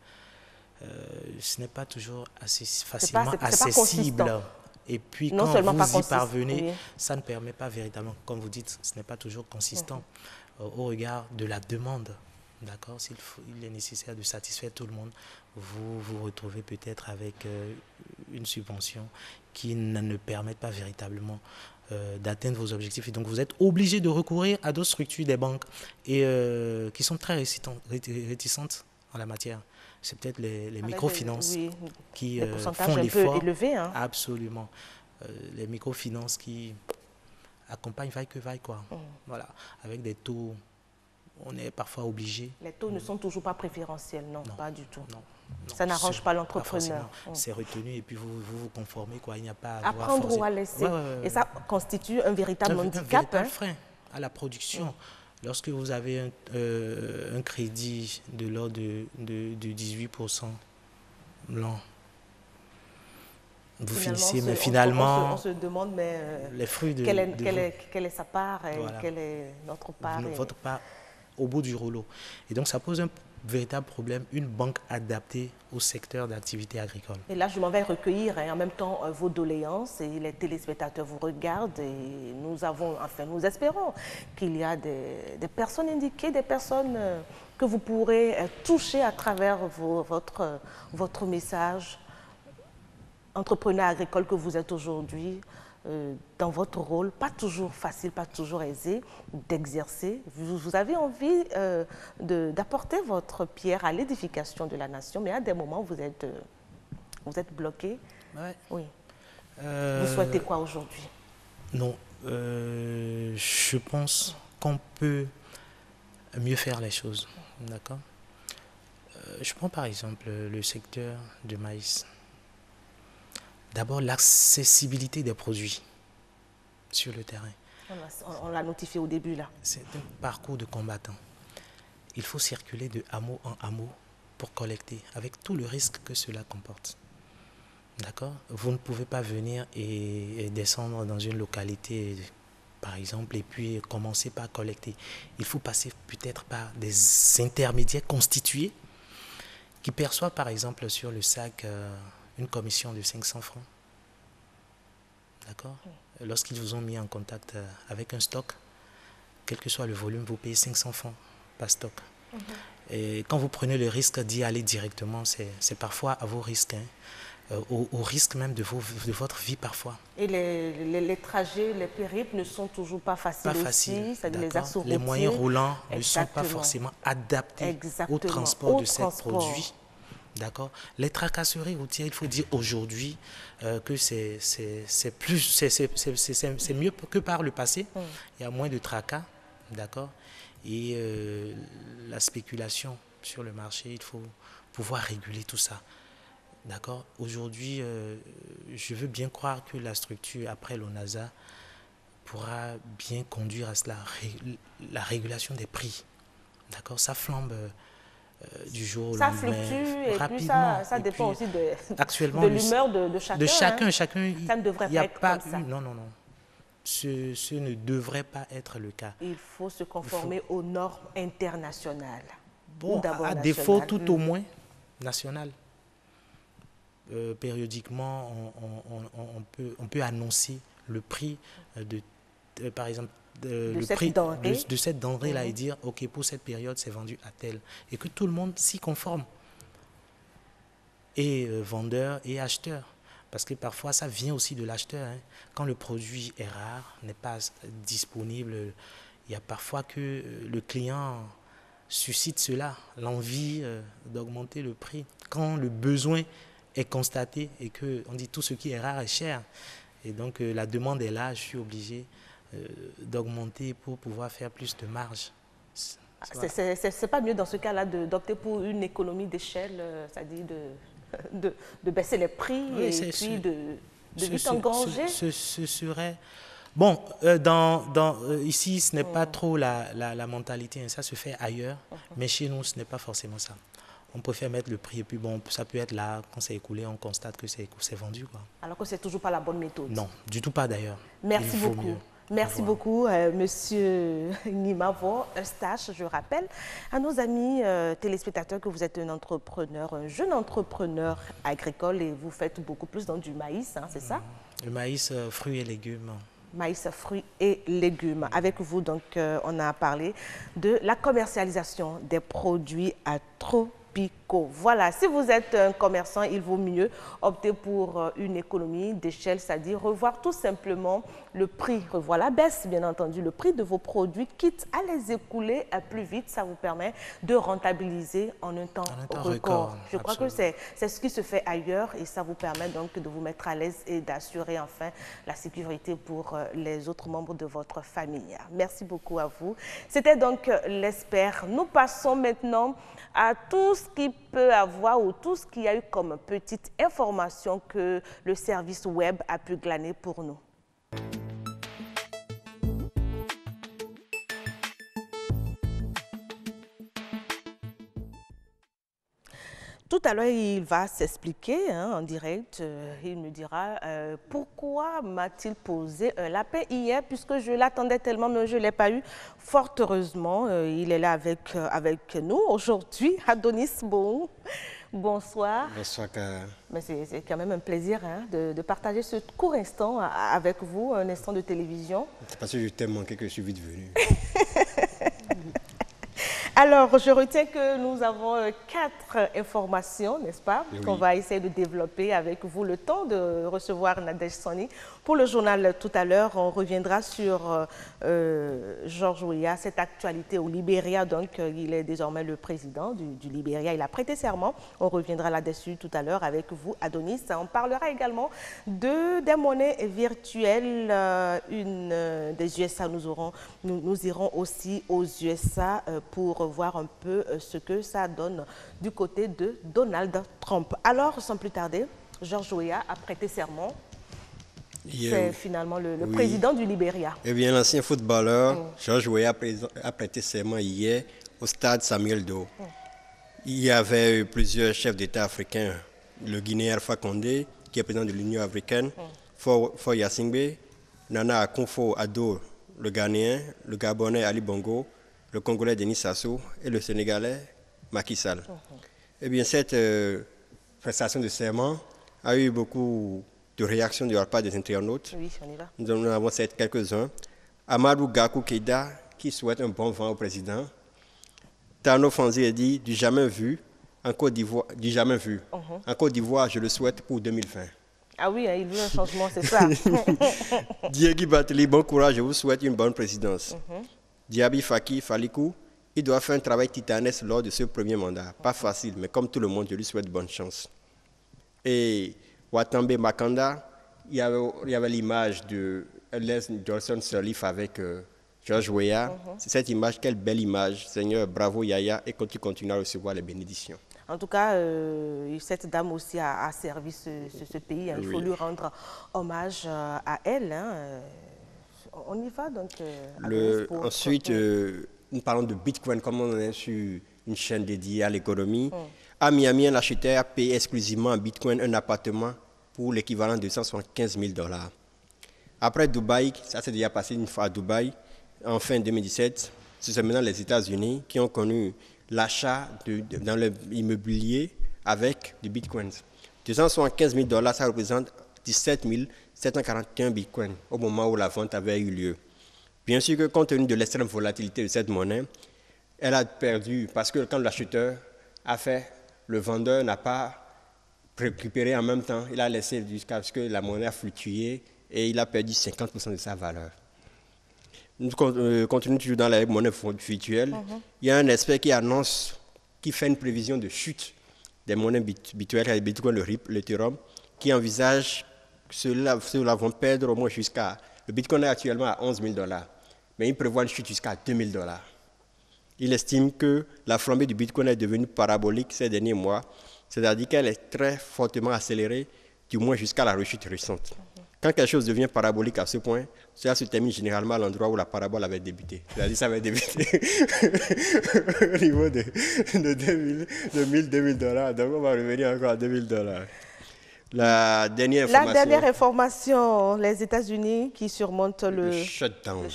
ce n'est pas toujours assez facilement accessible. Et puis quand vous y parvenez, ça ne permet pas véritablement, comme vous dites, ce n'est pas toujours consistant au regard de la demande. D'accord, il est nécessaire de satisfaire tout le monde. Vous vous retrouvez peut-être avec une subvention qui ne permet pas véritablement d'atteindre vos objectifs. Et donc vous êtes obligé de recourir à d'autres structures des banques et qui sont très réticentes en la matière. C'est peut-être les microfinances qui font l'effort. Hein. Absolument. Les microfinances qui accompagnent vaille que vaille, quoi. Voilà. Avec des taux, on est parfois obligé. Les taux ne sont toujours pas préférentiels, non, pas du tout. Non, ça n'arrange pas l'entrepreneur. C'est retenu et puis vous vous conformez, quoi. Il n'y a pas à prendre ou à laisser. Et ça constitue un véritable handicap. Un véritable frein à la production. Lorsque vous avez un crédit de l'ordre de 18% l'an, vous finissez, mais finalement, on se demande, mais les fruits quelle est sa part et quelle est notre part. Votre part au bout du rouleau. Et donc, ça pose un véritable problème, une banque adaptée au secteur d'activité agricole. Et là, je m'en vais recueillir en même temps vos doléances et les téléspectateurs vous regardent et nous espérons qu'il y a des personnes indiquées, des personnes que vous pourrez toucher à travers votre message. Entrepreneur agricole que vous êtes aujourd'hui, dans votre rôle, pas toujours facile, pas toujours aisé d'exercer. Vous avez envie d'apporter votre pierre à l'édification de la nation, mais à des moments, vous êtes bloqué. Ouais. Oui. Vous souhaitez quoi aujourd'hui? Non, je pense qu'on peut mieux faire les choses. D'accord. Je prends par exemple le secteur du maïs. D'abord, l'accessibilité des produits sur le terrain. On l'a notifié au début, là. C'est un parcours de combattant. Il faut circuler de hameau en hameau pour collecter, avec tout le risque que cela comporte. D'accord? Vous ne pouvez pas venir et descendre dans une localité, par exemple, et puis commencer par collecter. Il faut passer peut-être par des intermédiaires constitués qui perçoivent, par exemple, sur le sac une commission de 500 francs. D'accord? Lorsqu'ils vous ont mis en contact avec un stock, quel que soit le volume, vous payez 500 francs par stock. Et quand vous prenez le risque d'y aller directement, c'est parfois à vos risques, hein, au risque même de votre vie parfois. Et les trajets, les périples ne sont toujours pas faciles aussi. Les moyens roulants ne sont pas forcément adaptés au transport de ces produits. D'accord. Les tracasseries routières, il faut dire aujourd'hui que c'est mieux que par le passé. Il y a moins de tracas, d'accord. Et la spéculation sur le marché, il faut pouvoir réguler tout ça, d'accord. Aujourd'hui, je veux bien croire que la structure après l'ONASA pourra bien conduire à cela, la régulation des prix, d'accord. Ça flambe. Du jour au ça lendemain, fluctue et rapidement. puis ça dépend aussi de l'humeur de chacun. De chacun, ça ne devrait pas être comme ça. Non. Ce ne devrait pas être le cas. Il faut se conformer aux normes internationales. Bon, à défaut tout au moins national. périodiquement, on peut annoncer le prix par exemple, le prix de cette denrée-là et dire, OK, pour cette période, c'est vendu à tel. Et que tout le monde s'y conforme. Et vendeurs et acheteurs. Parce que parfois, ça vient aussi de l'acheteur. Hein. Quand le produit est rare, n'est pas disponible, il y a parfois que le client suscite cela, l'envie d'augmenter le prix. Quand le besoin est constaté et qu'on dit tout ce qui est rare est cher, et donc la demande est là, je suis obligé d'augmenter pour pouvoir faire plus de marge. C'est pas mieux dans ce cas-là d'opter pour une économie d'échelle, c'est-à-dire de baisser les prix et puis de vite engranger? Ce serait... Bon, ici, ce n'est pas trop la mentalité, hein, ça se fait ailleurs, mais chez nous, ce n'est pas forcément ça. On préfère mettre le prix et puis bon, ça peut être là, quand c'est écoulé, on constate que c'est vendu, quoi. Alors que c'est toujours pas la bonne méthode? Non, du tout pas d'ailleurs. Merci beaucoup. Merci beaucoup, Monsieur Nimavo Eustache. Je rappelle à nos amis téléspectateurs que vous êtes un entrepreneur, un jeune entrepreneur agricole et vous faites beaucoup plus dans du maïs, hein, c'est ça? Le maïs, fruits et légumes. Maïs, fruits et légumes. Avec vous, donc, on a parlé de la commercialisation des produits tropicaux. Voilà, si vous êtes un commerçant, il vaut mieux opter pour une économie d'échelle, c'est-à-dire revoir tout simplement le prix, revoir la baisse, bien entendu, le prix de vos produits, quitte à les écouler plus vite. Ça vous permet de rentabiliser en un temps record. Je crois que c'est ce qui se fait ailleurs et ça vous permet donc de vous mettre à l'aise et d'assurer enfin la sécurité pour les autres membres de votre famille. Merci beaucoup à vous. C'était donc l'Expert. Nous passons maintenant à tout ce qui peut avoir ou tout ce qu'il y a eu comme petite information que le service web a pu glaner pour nous. Tout à l'heure, il va s'expliquer en direct. Il me dira pourquoi m'a-t-il posé un lapin hier, puisque je l'attendais tellement, mais je ne l'ai pas eu. Fort heureusement, il est là avec nous aujourd'hui. Adonis, bonsoir. Bonsoir, Cara. Mais c'est quand même un plaisir de partager ce court instant avec vous, un instant de télévision. C'est parce que je t'ai manqué que je suis vite venu. Alors, je retiens que nous avons 4 informations, n'est-ce pas, oui, qu'on va essayer de développer avec vous le temps de recevoir Nadège Soni. Pour le journal tout à l'heure, on reviendra sur George Weah, cette actualité au Libéria. Donc, il est désormais le président du Libéria. Il a prêté serment. On reviendra là-dessus tout à l'heure avec vous, Adonis. On parlera également des monnaies virtuelles, des USA. Nous irons aussi aux USA pour voir un peu ce que ça donne du côté de Donald Trump. Alors, sans plus tarder, George Weah a prêté serment. C'est finalement le président du Libéria. Eh bien, l'ancien footballeur George Weah a prêté serment hier au stade Samuel Doe. Il y avait plusieurs chefs d'État africains. Le Guinéen Alpha Condé, qui est président de l'Union africaine, Faure Gnassingbé, Nana Akufo-Addo, le Ghanéen, le Gabonais Ali Bongo, le Congolais Denis Sassou et le Sénégalais Macky Sall. Eh bien, cette prestation de serment a eu beaucoup de réactions de la part des internautes. Oui, on y va. Nous en avons quelques-uns. Amadou Gakou Keïta, qui souhaite un bon vent au président. Tano Fanzi a dit du jamais vu en Côte d'Ivoire. Du jamais vu. En Côte d'Ivoire, je le souhaite pour 2020. Ah oui, il veut un changement, c'est ça. Diegui Bateli, bon courage, je vous souhaite une bonne présidence. Diaby Faki Falikou, il doit faire un travail titanesque lors de ce premier mandat. Pas facile, mais comme tout le monde, je lui souhaite bonne chance. Et Watambe Makanda, il y avait l'image de Les Johnson Sirleaf avec George Weah. C'est cette image, quelle belle image. Seigneur, bravo Yaya, et continue à recevoir les bénédictions. En tout cas, cette dame aussi a servi ce pays. Il faut lui rendre hommage à elle. On y va donc. Ensuite, nous parlons de Bitcoin, comme on est sur une chaîne dédiée à l'économie. À Miami, un acheteur paye exclusivement en Bitcoin un appartement pour l'équivalent de $175 000. Après Dubaï, ça s'est déjà passé une fois à Dubaï, en fin 2017, c'est maintenant les États-Unis qui ont connu l'achat dans l'immobilier avec du Bitcoin. 275 000 $, ça représente 17 741 bitcoins au moment où la vente avait eu lieu. Bien sûr que compte tenu de l'extrême volatilité de cette monnaie, elle a perdu parce que quand l'acheteur a fait, le vendeur n'a pas récupéré en même temps. Il a laissé jusqu'à ce que la monnaie a fluctué et il a perdu 50% de sa valeur. Nous continuons toujours dans la monnaie virtuelle. Il y a un expert qui annonce, qui fait une prévision de chute des monnaies virtuelles, les bitcoins, le RIP, l'Ethereum, qui envisage que ceux-là vont perdre au moins jusqu'à... Le bitcoin est actuellement à 11 000 $, mais il prévoit une chute jusqu'à 2 000 $. Il estime que la flambée du bitcoin est devenue parabolique ces derniers mois, c'est-à-dire qu'elle est très fortement accélérée, du moins jusqu'à la rechute récente. Quand quelque chose devient parabolique à ce point, cela se termine généralement à l'endroit où la parabole avait débuté. C'est-à-dire ça avait débuté au niveau de 1000 $. Donc on va revenir encore à 2000 $. La dernière information, les États-Unis qui surmontent le shutdown.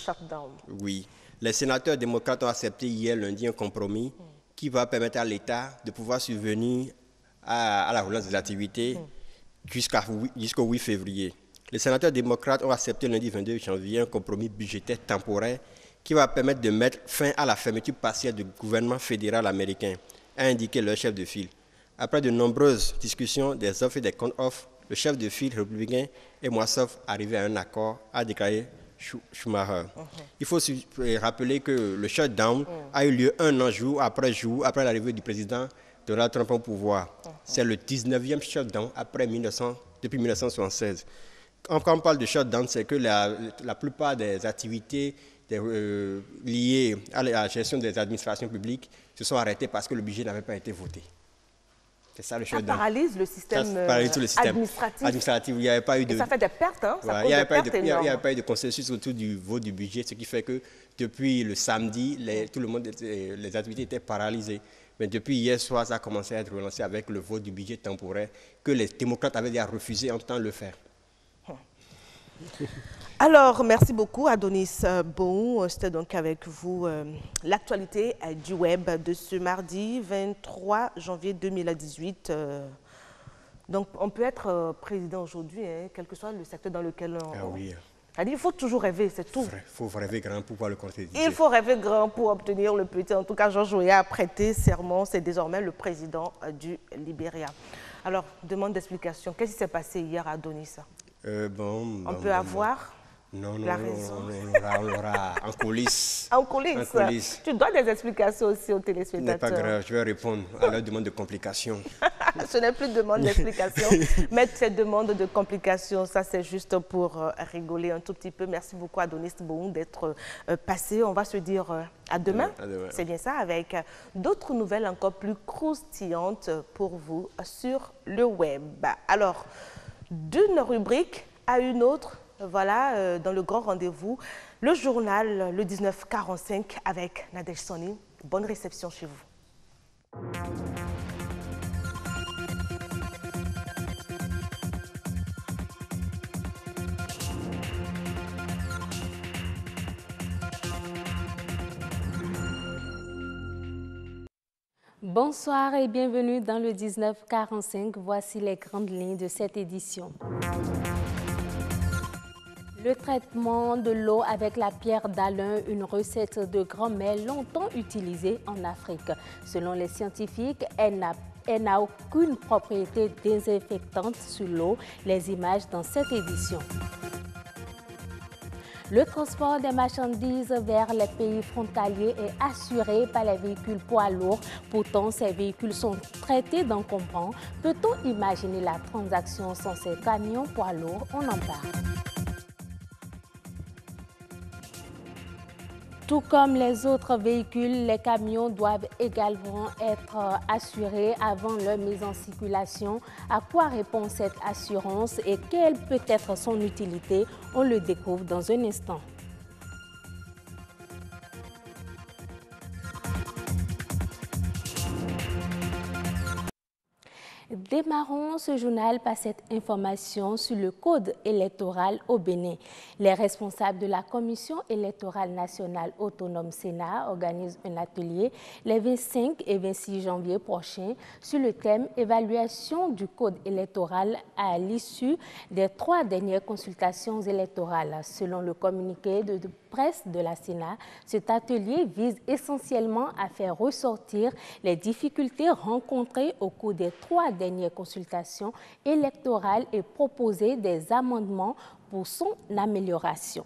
Oui. Les sénateurs démocrates ont accepté hier lundi un compromis qui va permettre à l'État de pouvoir subvenir à la relance des activités jusqu'au 8 février. Les sénateurs démocrates ont accepté lundi 22 janvier un compromis budgétaire temporaire qui va permettre de mettre fin à la fermeture partielle du gouvernement fédéral américain, a indiqué leur chef de file. Après de nombreuses discussions des offres et des contre-offres, le chef de file républicain et Moissov arrivaient à un accord, a déclaré Schumacher. Il faut rappeler que le shutdown a eu lieu un an jour après l'arrivée du président Donald Trump au pouvoir. C'est le 19e shutdown depuis 1976. Quand on parle de shutdown, c'est que la plupart des activités liées à la gestion des administrations publiques se sont arrêtées parce que le budget n'avait pas été voté. C'est ça le shutdown. Ça paralyse le système, administratif. Il n'y avait pas eu de... Et ça fait des pertes, hein? Voilà, il n'y avait pas eu de consensus autour du vote du budget, ce qui fait que depuis le samedi, les activités étaient paralysées. Mais depuis hier soir, ça a commencé à être relancé avec le vote du budget temporaire que les démocrates avaient déjà refusé en temps de le faire. Alors, merci beaucoup Adonis Bohou. C'était donc avec vous l'actualité du web de ce mardi 23 janvier 2018. Donc, on peut être président aujourd'hui, hein, quel que soit le secteur dans lequel on... oui. Il faut toujours rêver, c'est tout. Il faut rêver grand pour pouvoir le concrétiser. Il faut rêver grand pour obtenir le petit. En tout cas, George Weah a prêté serment. C'est désormais le président du Libéria. Alors, demande d'explication. Qu'est-ce qui s'est passé hier à Adonis? On peut avoir la raison. On l'aura en coulisses. En coulisses. Tu dois des explications aussi aux téléspectateurs. Ce n'est pas grave, je vais répondre à leur demande de complications. Ce n'est plus de demande d'explication, mais cette demande de complications, ça c'est juste pour rigoler un tout petit peu. Merci beaucoup Adonis Bohou d'être passé. On va se dire à demain. C'est bien ça, avec d'autres nouvelles encore plus croustillantes pour vous sur le web. Alors, d'une rubrique à une autre, voilà, dans le grand rendez-vous, le journal, le 19:45 avec Nadège Soni. Bonne réception chez vous. Bonsoir et bienvenue dans le 19:45. Voici les grandes lignes de cette édition. Le traitement de l'eau avec la pierre d'Alain, une recette de grand-mère longtemps utilisée en Afrique. Selon les scientifiques, elle n'a aucune propriété désinfectante sur l'eau. Les images dans cette édition. Le transport des marchandises vers les pays frontaliers est assuré par les véhicules poids lourds. Pourtant, ces véhicules sont traités d'encombrants. Peut-on imaginer la transaction sans ces camions poids lourds? On en parle. Tout comme les autres véhicules, les camions doivent également être assurés avant leur mise en circulation. À quoi répond cette assurance et quelle peut être son utilité? On le découvre dans un instant. Démarrons ce journal par cette information sur le code électoral au Bénin. Les responsables de la Commission électorale nationale autonome Sénat organisent un atelier les 25 et 26 janvier prochains sur le thème « Évaluation du code électoral à l'issue des 3 dernières consultations électorales ». Selon le communiqué de presse de la Sénat, cet atelier vise essentiellement à faire ressortir les difficultés rencontrées au cours des 3 dernières consultations électorales et proposer des amendements pour son amélioration.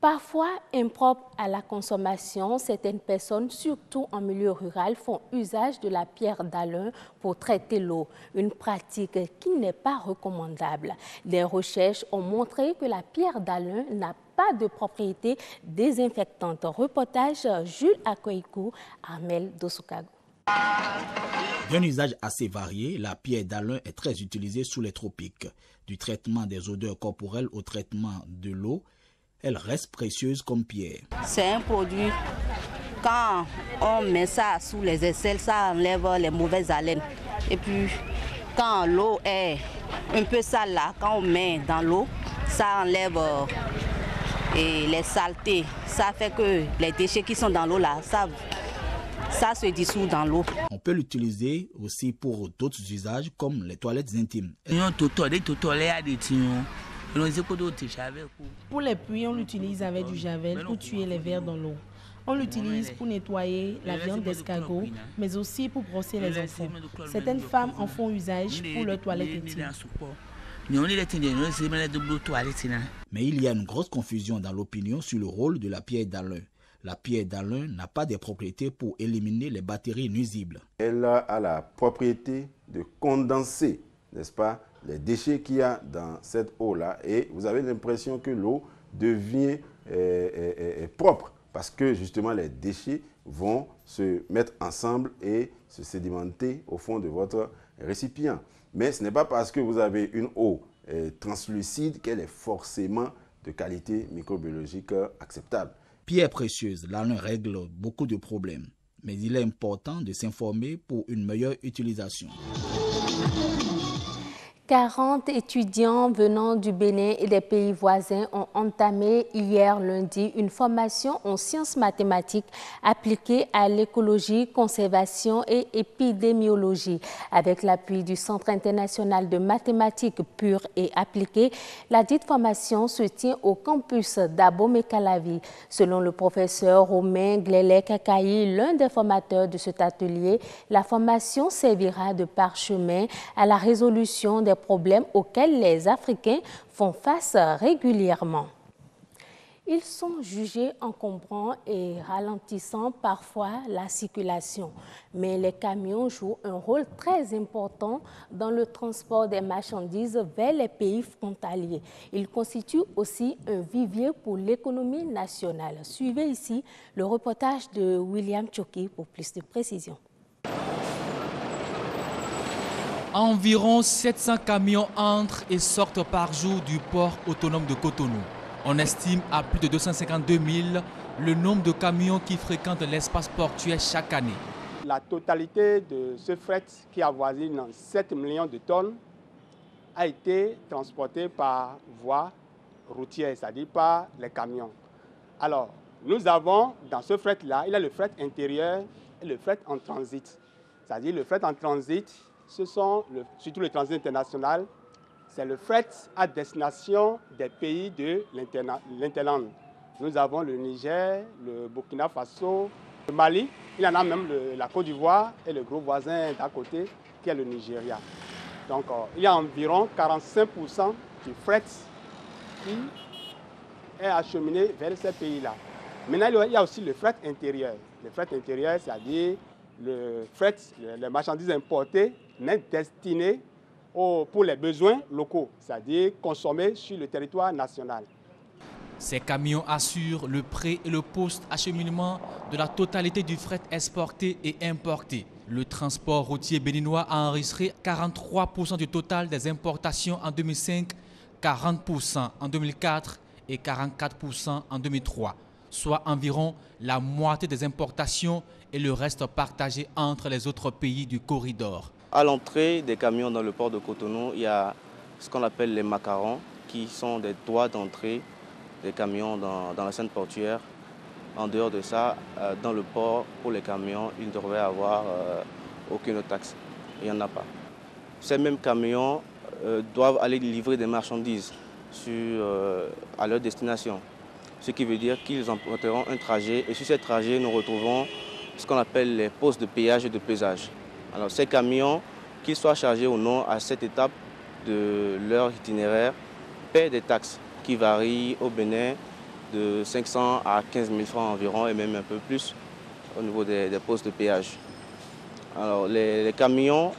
Parfois impropres à la consommation, certaines personnes, surtout en milieu rural, font usage de la pierre d'Alun pour traiter l'eau, une pratique qui n'est pas recommandable. Des recherches ont montré que la pierre d'Alun n'a pas de propriété désinfectante. Reportage Jules Akoikou, Armel Dosukago. D'un usage assez varié, la pierre d'Alun est très utilisée sous les tropiques. Du traitement des odeurs corporelles au traitement de l'eau, elle reste précieuse comme pierre. C'est un produit, quand on met ça sous les aisselles, ça enlève les mauvaises haleines. Et puis, quand l'eau est un peu sale là, quand on met dans l'eau, ça enlève les saletés. Ça fait que les déchets qui sont dans l'eau là, ça se dissout dans l'eau. On peut l'utiliser aussi pour d'autres usages comme les toilettes intimes. Pour les puits, on l'utilise avec du javel pour tuer les vers dans l'eau. On l'utilise pour nettoyer la viande d'escargot, mais aussi pour brosser les enfants. Certaines femmes en font usage pour leurs toilettes intimes. Mais il y a une grosse confusion dans l'opinion sur le rôle de la pierre d'Alun. La pierre d'Alun n'a pas de propriétés pour éliminer les bactéries nuisibles. Elle a la propriété de condenser, n'est-ce pas, les déchets qu'il y a dans cette eau-là. Et vous avez l'impression que l'eau devient propre parce que justement les déchets vont se mettre ensemble et se sédimenter au fond de votre récipient. Mais ce n'est pas parce que vous avez une eau translucide qu'elle est forcément de qualité microbiologique acceptable. Pierre précieuse, l'Alun règle beaucoup de problèmes, mais il est important de s'informer pour une meilleure utilisation. 40 étudiants venant du Bénin et des pays voisins ont entamé hier lundi une formation en sciences mathématiques appliquées à l'écologie, conservation et épidémiologie. Avec l'appui du Centre international de mathématiques pures et appliquées, la dite formation se tient au campus d'Abomey-Calavi. Selon le professeur Romain Glélec-Kayi, l'un des formateurs de cet atelier, la formation servira de parchemin à la résolution des problèmes auxquels les Africains font face régulièrement. Ils sont jugés encombrants et ralentissant parfois la circulation. Mais les camions jouent un rôle très important dans le transport des marchandises vers les pays frontaliers. Ils constituent aussi un vivier pour l'économie nationale. Suivez ici le reportage de William Choki pour plus de précision. Environ 700 camions entrent et sortent par jour du port autonome de Cotonou. On estime à plus de 252 000 le nombre de camions qui fréquentent l'espace portuaire chaque année. La totalité de ce fret qui avoisine 7 millions de tonnes a été transporté par voie routière, c'est-à-dire par les camions. Alors, nous avons dans ce fret-là, il y a le fret intérieur et le fret en transit. C'est-à-dire le fret en transit, ce sont surtout le transit international, c'est le fret à destination des pays de l'Interland. Nous avons le Niger, le Burkina Faso, le Mali, il y en a même la Côte d'Ivoire et le gros voisin d'à côté qui est le Nigeria. Donc il y a environ 45% du fret qui est acheminé vers ces pays-là. Maintenant, il y a aussi le fret intérieur. Le fret intérieur, c'est-à-dire le fret, les marchandises importées, mais destinées pour les besoins locaux, c'est-à-dire consommés sur le territoire national. Ces camions assurent le pré- et le post-acheminement de la totalité du fret exporté et importé. Le transport routier béninois a enregistré 43% du total des importations en 2005, 40% en 2004 et 44% en 2003, soit environ la moitié des importations et le reste partagé entre les autres pays du corridor. À l'entrée des camions dans le port de Cotonou, il y a ce qu'on appelle les macarons, qui sont des droits d'entrée des camions dans la scène portuaire. En dehors de ça, dans le port, pour les camions, il ne devrait y avoir aucune taxe. Il n'y en a pas. Ces mêmes camions doivent aller livrer des marchandises à leur destination. Ce qui veut dire qu'ils emprunteront un trajet et sur ces trajets, nous retrouvons ce qu'on appelle les postes de péage et de pesage. Alors ces camions, qu'ils soient chargés ou non à cette étape de leur itinéraire, paient des taxes qui varient au Bénin de 500 à 15 000 francs environ et même un peu plus au niveau des postes de péage. Alors les camions,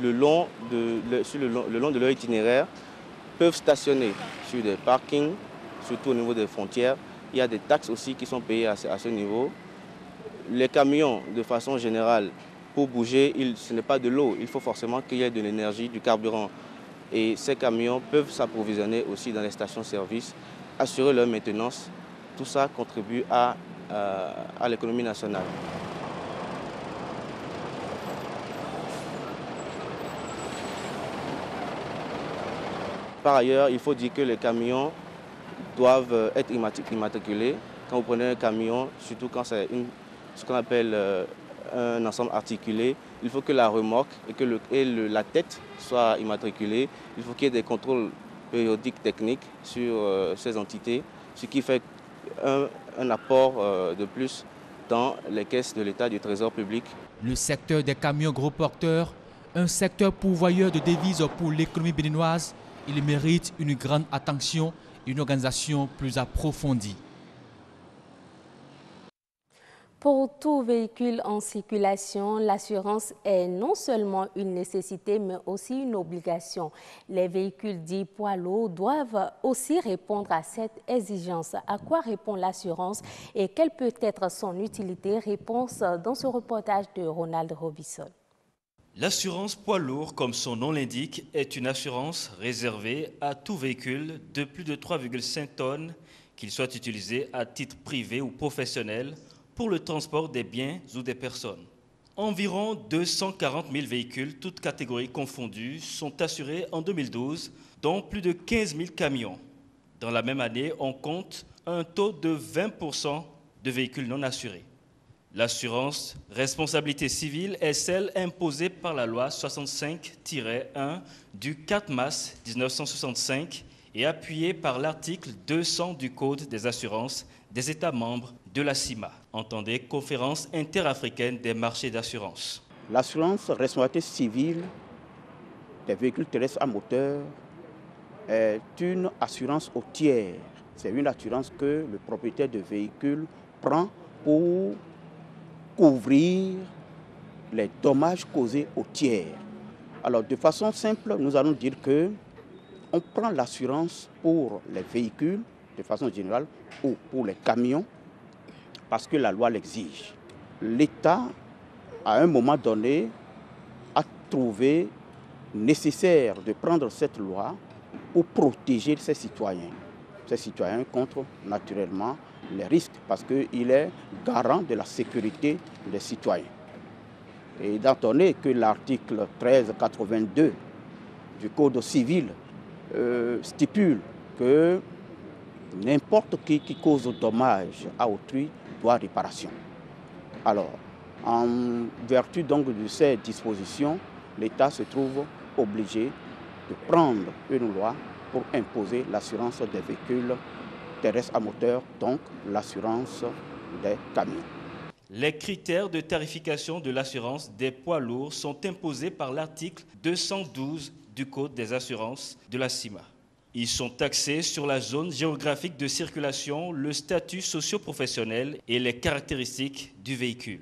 le long de leur itinéraire, peuvent stationner sur des parkings, surtout au niveau des frontières. Il y a des taxes aussi qui sont payées à ce niveau. Les camions, de façon générale, pour bouger, ce n'est pas de l'eau, il faut forcément qu'il y ait de l'énergie, du carburant. Et ces camions peuvent s'approvisionner aussi dans les stations-service, assurer leur maintenance. Tout ça contribue à l'économie nationale. Par ailleurs, il faut dire que les camions doivent être immatriculés. Quand vous prenez un camion, surtout quand c'est ce qu'on appelle un ensemble articulé, il faut que la remorque et la tête soient immatriculées. Il faut qu'il y ait des contrôles périodiques techniques sur ces entités, ce qui fait un apport de plus dans les caisses de l'État du Trésor public. Le secteur des camions gros porteurs, un secteur pourvoyeur de devises pour l'économie béninoise, il mérite une grande attention et une organisation plus approfondie. Pour tout véhicule en circulation, l'assurance est non seulement une nécessité, mais aussi une obligation. Les véhicules dits poids lourds doivent aussi répondre à cette exigence. À quoi répond l'assurance et quelle peut être son utilité? Réponse dans ce reportage de Ronald Robinson. L'assurance poids lourd, comme son nom l'indique, est une assurance réservée à tout véhicule de plus de 3,5 tonnes, qu'il soit utilisé à titre privé ou professionnel pour le transport des biens ou des personnes. Environ 240 000 véhicules, toutes catégories confondues, sont assurés en 2012, dont plus de 15 000 camions. Dans la même année, on compte un taux de 20% de véhicules non assurés. L'assurance responsabilité civile est celle imposée par la loi 65-1 du 4 mars 1965 et appuyée par l'article 200 du Code des assurances des États membres de la CIMA, entendez Conférence interafricaine des marchés d'assurance. L'assurance responsabilité civile des véhicules terrestres à moteur est une assurance au tiers. C'est une assurance que le propriétaire de véhicule prend pour couvrir les dommages causés au tiers. Alors, de façon simple, nous allons dire que on prend l'assurance pour les véhicules, de façon générale, ou pour les camions, parce que la loi l'exige. L'État, à un moment donné, a trouvé nécessaire de prendre cette loi pour protéger ses citoyens contre, naturellement, les risques, parce qu'il est garant de la sécurité des citoyens. Et étant donné que l'article 1382 du Code civil stipule que n'importe qui cause dommage à autrui doit réparation. Alors, en vertu donc de ces dispositions, l'État se trouve obligé de prendre une loi pour imposer l'assurance des véhicules terrestres à moteur, donc l'assurance des camions. Les critères de tarification de l'assurance des poids lourds sont imposés par l'article 212 du Code des assurances de la CIMA. Ils sont taxés sur la zone géographique de circulation, le statut socio-professionnel et les caractéristiques du véhicule.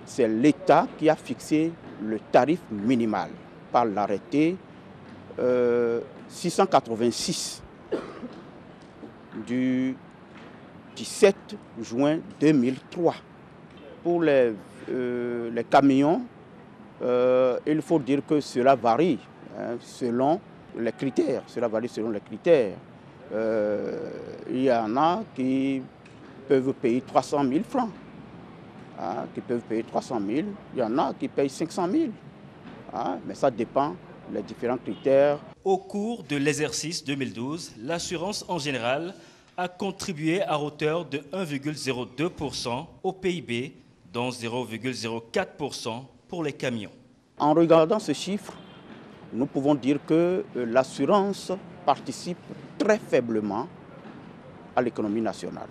C'est l'État qui a fixé le tarif minimal par l'arrêté 686 du 17 juin 2003. Pour les camions, il faut dire que cela varie selon les critères. Cela varie selon les critères. Il y en a qui peuvent payer 300 000 francs. Il y en a qui payent 500 000. Hein, mais ça dépend des différents critères. Au cours de l'exercice 2012, l'assurance en général a contribué à hauteur de 1,02% au PIB, dont 0,04% pour les camions. En regardant ce chiffre, nous pouvons dire que l'assurance participe très faiblement à l'économie nationale.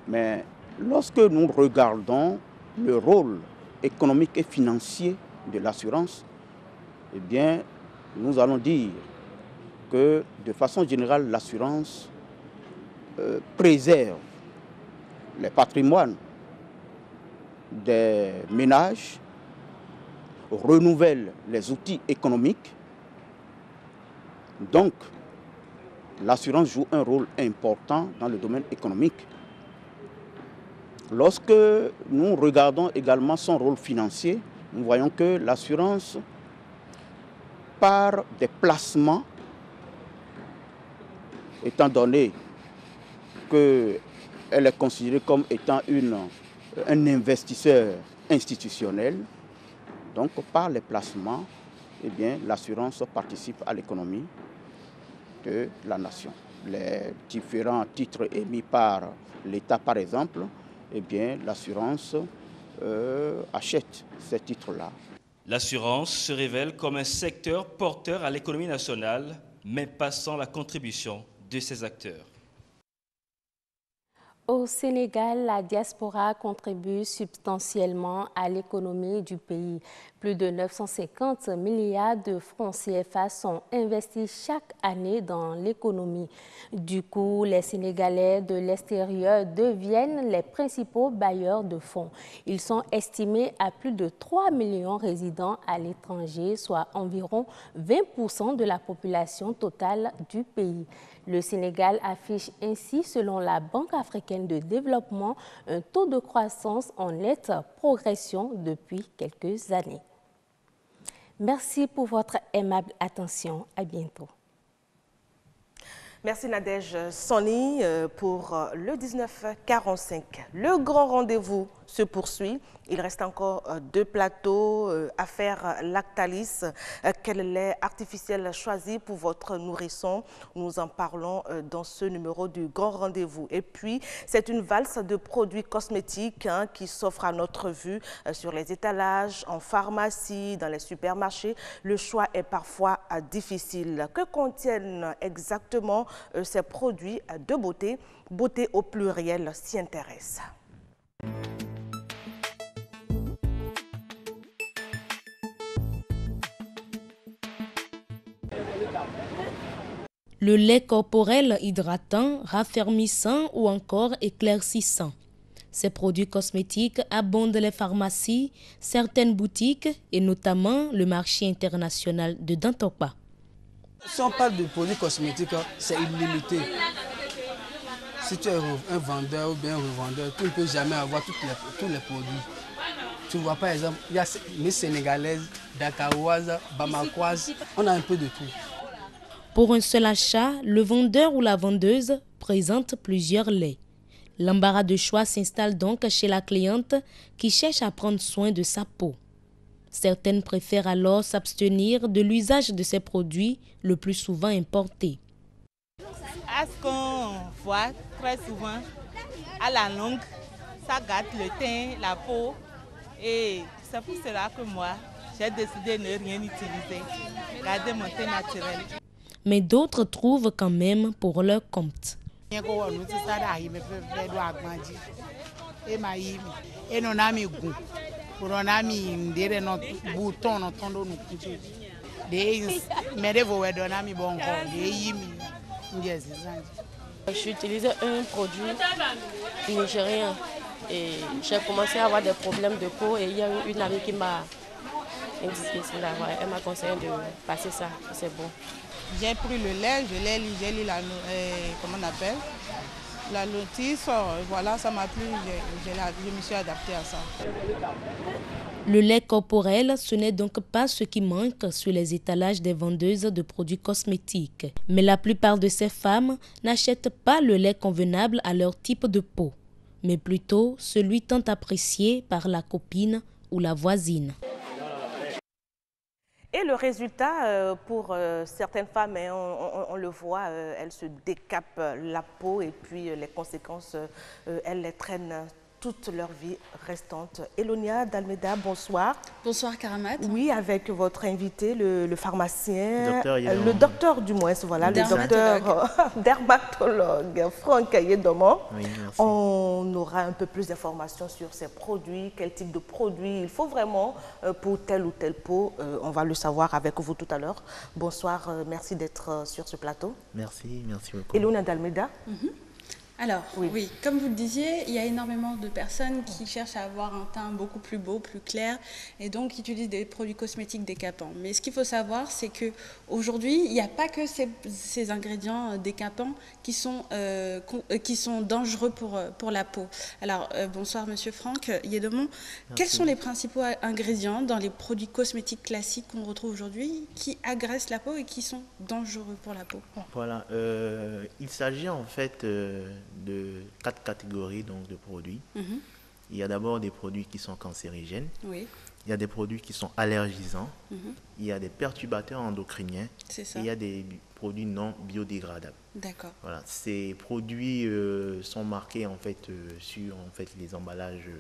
Mais lorsque nous regardons le rôle économique et financier de l'assurance, eh bien, nous allons dire que de façon générale, l'assurance préserve les patrimoines des ménages, renouvelle les outils économiques. Donc, l'assurance joue un rôle important dans le domaine économique. Lorsque nous regardons également son rôle financier, nous voyons que l'assurance, par des placements, étant donné qu'elle est considérée comme étant un investisseur institutionnel, donc par les placements, eh bien, l'assurance participe à l'économie de la nation. Les différents titres émis par l'État, par exemple, eh bien, l'assurance achète ces titres-là. L'assurance se révèle comme un secteur porteur à l'économie nationale, mais pas sans la contribution de ses acteurs. Au Sénégal, la diaspora contribue substantiellement à l'économie du pays. Plus de 950 milliards de francs CFA sont investis chaque année dans l'économie. Du coup, les Sénégalais de l'extérieur deviennent les principaux bailleurs de fonds. Ils sont estimés à plus de 3 millions de résidents à l'étranger, soit environ 20% de la population totale du pays. Le Sénégal affiche ainsi, selon la Banque africaine de développement, un taux de croissance en nette progression depuis quelques années. Merci pour votre aimable attention. À bientôt. Merci Nadège Soni pour le 19h45. Le grand rendez-vous se poursuit. Il reste encore 2 plateaux à faire Lactalis. Quel lait artificiel choisi pour votre nourrisson? Nous en parlons dans ce numéro du grand rendez-vous. Et puis, c'est une valse de produits cosmétiques qui s'offre à notre vue sur les étalages, en pharmacie, dans les supermarchés. Le choix est parfois difficile. Que contiennent exactement ces produits de beauté? Beauté au pluriel s'y intéresse. Le lait corporel hydratant, raffermissant ou encore éclaircissant. Ces produits cosmétiques abondent les pharmacies, certaines boutiques et notamment le marché international de Dantokpa. Si on parle de produits cosmétiques, c'est illimité. Si tu es un vendeur ou bien un revendeur, tu ne peux jamais avoir tous les produits. Tu vois par exemple, il y a les Sénégalaises, Dakaroises, Bamakoises, on a un peu de tout. Pour un seul achat, le vendeur ou la vendeuse présente plusieurs laits. L'embarras de choix s'installe donc chez la cliente qui cherche à prendre soin de sa peau. Certaines préfèrent alors s'abstenir de l'usage de ces produits, le plus souvent importés. À ce qu'on voit très souvent, à la longue, ça gâte le teint, la peau. Et c'est pour cela que moi, j'ai décidé de ne rien utiliser, garder mon teint naturel. Mais d'autres trouvent quand même pour leur compte. J'utilisais un produit nigérien et j'ai commencé à avoir des problèmes de peau et il y a une amie qui m'a elle m'a conseillé de passer ça, c'est bon. J'ai pris le lait, j'ai lu comment on appelle, la notice, voilà, ça m'a plu, je me suis adaptée à ça. Le lait corporel, ce n'est donc pas ce qui manque sur les étalages des vendeuses de produits cosmétiques. Mais la plupart de ces femmes n'achètent pas le lait convenable à leur type de peau, mais plutôt celui tant apprécié par la copine ou la voisine. Et le résultat, pour certaines femmes, hein, on le voit, elles se décapent la peau et puis les conséquences, elles les traînent toute leur vie restante. Elonia d'Almeida, bonsoir. Bonsoir Karamat. Oui, avec votre invité, le pharmacien, le docteur du moins, voilà, le docteur dermatologue Franck Ayedomo. Oui, merci. On aura un peu plus d'informations sur ces produits, quel type de produits il faut vraiment pour telle ou telle peau. On va le savoir avec vous tout à l'heure. Bonsoir, merci d'être sur ce plateau. Merci beaucoup. Elonia d'Almeida. Alors, oui, comme vous le disiez, il y a énormément de personnes qui cherchent à avoir un teint beaucoup plus beau, plus clair, et donc qui utilisent des produits cosmétiques décapants. Mais ce qu'il faut savoir, c'est qu'aujourd'hui, il n'y a pas que ces ingrédients décapants qui sont dangereux pour la peau. Alors, bonsoir Monsieur Franck Ayedomo. Quels sont les principaux ingrédients dans les produits cosmétiques classiques qu'on retrouve aujourd'hui qui agressent la peau et qui sont dangereux pour la peau? Voilà, il s'agit en fait de 4 catégories donc, de produits. Il y a d'abord des produits qui sont cancérigènes. Oui. Il y a des produits qui sont allergisants. Il y a des perturbateurs endocriniens. C'est ça. Et il y a des produits non biodégradables. D'accord. Voilà, ces produits sont marqués en fait sur les emballages.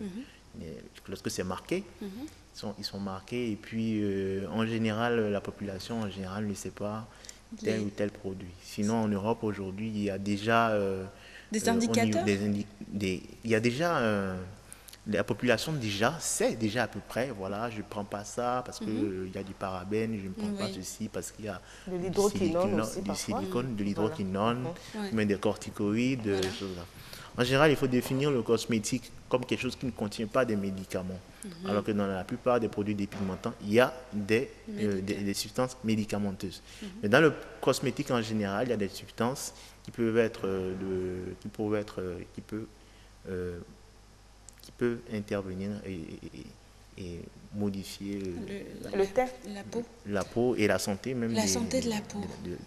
Lorsque c'est marqué, ils sont marqués et puis en général la population en général ne sait pas tel ou tel produit. Sinon en Europe aujourd'hui il y a déjà des indicateurs. Il y a déjà la population déjà sait déjà à peu près, voilà, je ne prends pas ça parce qu'il y a du parabène, je ne prends pas ceci parce qu'il y a de l'hydroquinone aussi, du silicone, de l'hydroquinone, voilà. mais des corticoïdes, des choses là. En général, il faut définir le cosmétique comme quelque chose qui ne contient pas des médicaments. Alors que dans la plupart des produits dépigmentants, il y a des substances médicamenteuses. Mais dans le cosmétique en général, il y a des substances qui peuvent intervenir et modifier la peau et la santé même. La santé de la peau.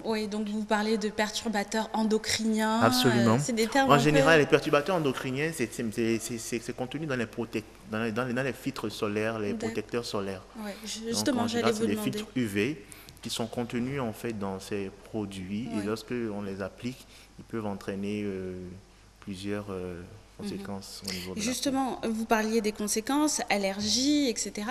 Oui, donc vous parlez de perturbateurs endocriniens. Absolument. C'est des termes en général, les perturbateurs endocriniens, c'est contenu dans les filtres solaires, les protecteurs solaires. Ouais, justement, j'allais vous demander. C'est des filtres UV qui sont contenus en fait dans ces produits et lorsque on les applique, ils peuvent entraîner plusieurs conséquences au niveau de justement, vous parliez des conséquences, allergies, etc.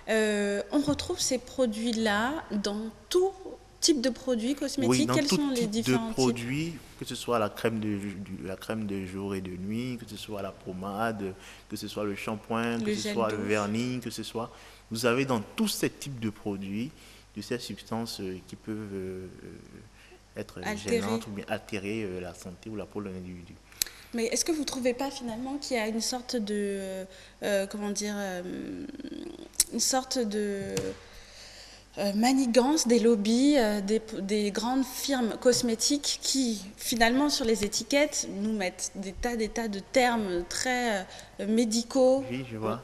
On retrouve ces produits-là dans tout type de produits cosmétiques. Oui, quels sont les type différents de produits, que ce soit la crème de jour et de nuit, que ce soit la pommade, que ce soit le shampoing, que ce soit le vernis, que ce soit... Vous avez dans tous ces types de produits de ces substances qui peuvent être gênantes ou bien altérer la santé ou la peau de l'individu. Mais est-ce que vous ne trouvez pas finalement qu'il y a une sorte de... manigance des lobbies, des grandes firmes cosmétiques qui, finalement, sur les étiquettes, nous mettent des tas de termes très médicaux. Oui, je vois.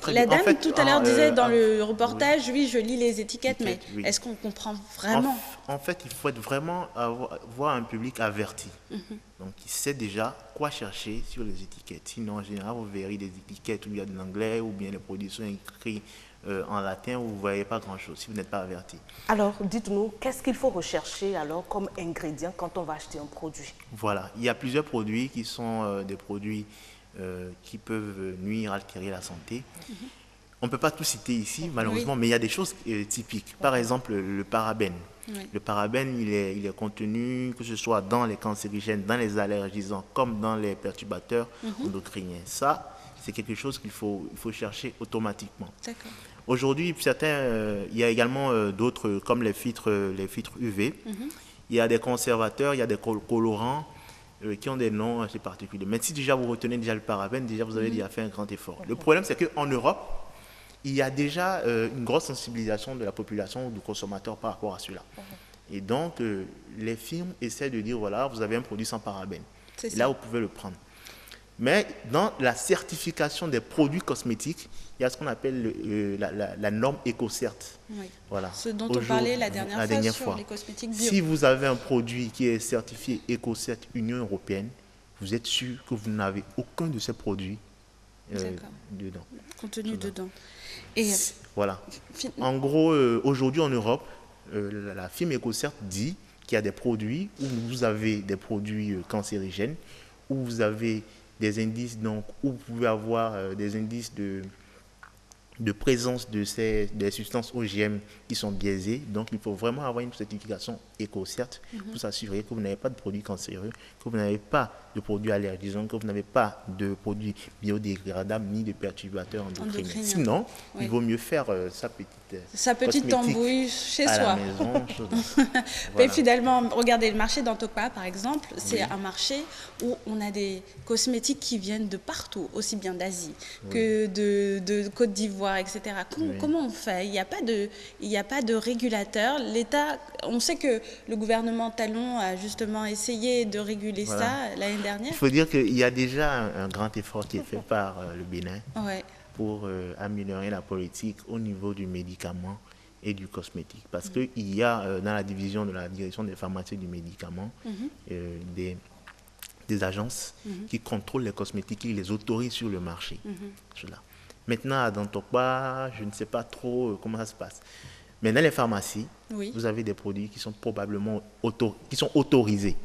Très la bien. dame, tout à l'heure, disait dans le reportage, oui, je lis les étiquettes, mais est-ce qu'on comprend vraiment? En fait, il faut vraiment avoir un public averti. Donc, il sait déjà quoi chercher sur les étiquettes. Sinon, en général, vous verrez des étiquettes où il y a de l'anglais ou bien les produits sont écrits en latin, où vous ne voyez pas grand-chose si vous n'êtes pas averti. Alors, dites-nous, qu'est-ce qu'il faut rechercher alors comme ingrédient quand on va acheter un produit? Voilà, il y a plusieurs produits qui sont des produits qui peuvent nuire, altérer la santé. On ne peut pas tout citer ici, malheureusement, mais il y a des choses typiques. Par exemple, le parabène. Le parabène, il est contenu, que ce soit dans les cancérigènes, dans les allergisants, comme dans les perturbateurs endocriniens. Ça, c'est quelque chose qu'il faut chercher automatiquement. Aujourd'hui, il y a également d'autres, comme les filtres UV. Il y a des conservateurs, il y a des colorants qui ont des noms assez particuliers. Mais si déjà vous retenez déjà le parabène, déjà vous avez déjà fait un grand effort. Le problème, c'est qu'en Europe, il y a déjà une grosse sensibilisation de la population ou du consommateur par rapport à cela. Et donc, les firmes essaient de dire, voilà, vous avez un produit sans parabène. Et là, vous pouvez le prendre. Mais dans la certification des produits cosmétiques, il y a ce qu'on appelle la norme EcoCert. Voilà. Ce dont on parlait la dernière fois sur les cosmétiques bio. Si vous avez un produit qui est certifié EcoCert Union européenne, vous êtes sûr que vous n'avez aucun de ces produits dedans. Contenu dedans. Et voilà. En gros, aujourd'hui en Europe, la firme EcoCert dit qu'il y a des produits où vous avez des produits cancérigènes, où vous avez des indices, donc, où vous pouvez avoir des indices de présence des substances OGM qui sont biaisées. Donc, il faut vraiment avoir une certification EcoCert pour s'assurer que vous n'avez pas de produits cancéreux, que vous n'avez pas de produits allergisants, que vous n'avez pas de produits biodégradables ni de perturbateurs endocriniens. Sinon, il vaut mieux faire sa petite tambouille chez soi. La maison, Mais finalement, regardez le marché d'Antokpa, par exemple, c'est un marché où on a des cosmétiques qui viennent de partout, aussi bien d'Asie que de Côte d'Ivoire, etc. Comment on fait? Il n'y a pas de régulateur. L'État, on sait que le gouvernement Talon a justement essayé de réguler ça l'année dernière. Il faut dire qu'il y a déjà un grand effort qui est fait par le Bénin pour améliorer la politique au niveau du médicament et du cosmétique. Parce qu'il y a dans la division de la direction des pharmacies du médicament des agences qui contrôlent les cosmétiques et les autorisent sur le marché. Maintenant, à Dantokpa, je ne sais pas trop comment ça se passe. Mais dans les pharmacies, vous avez des produits qui sont probablement autorisés.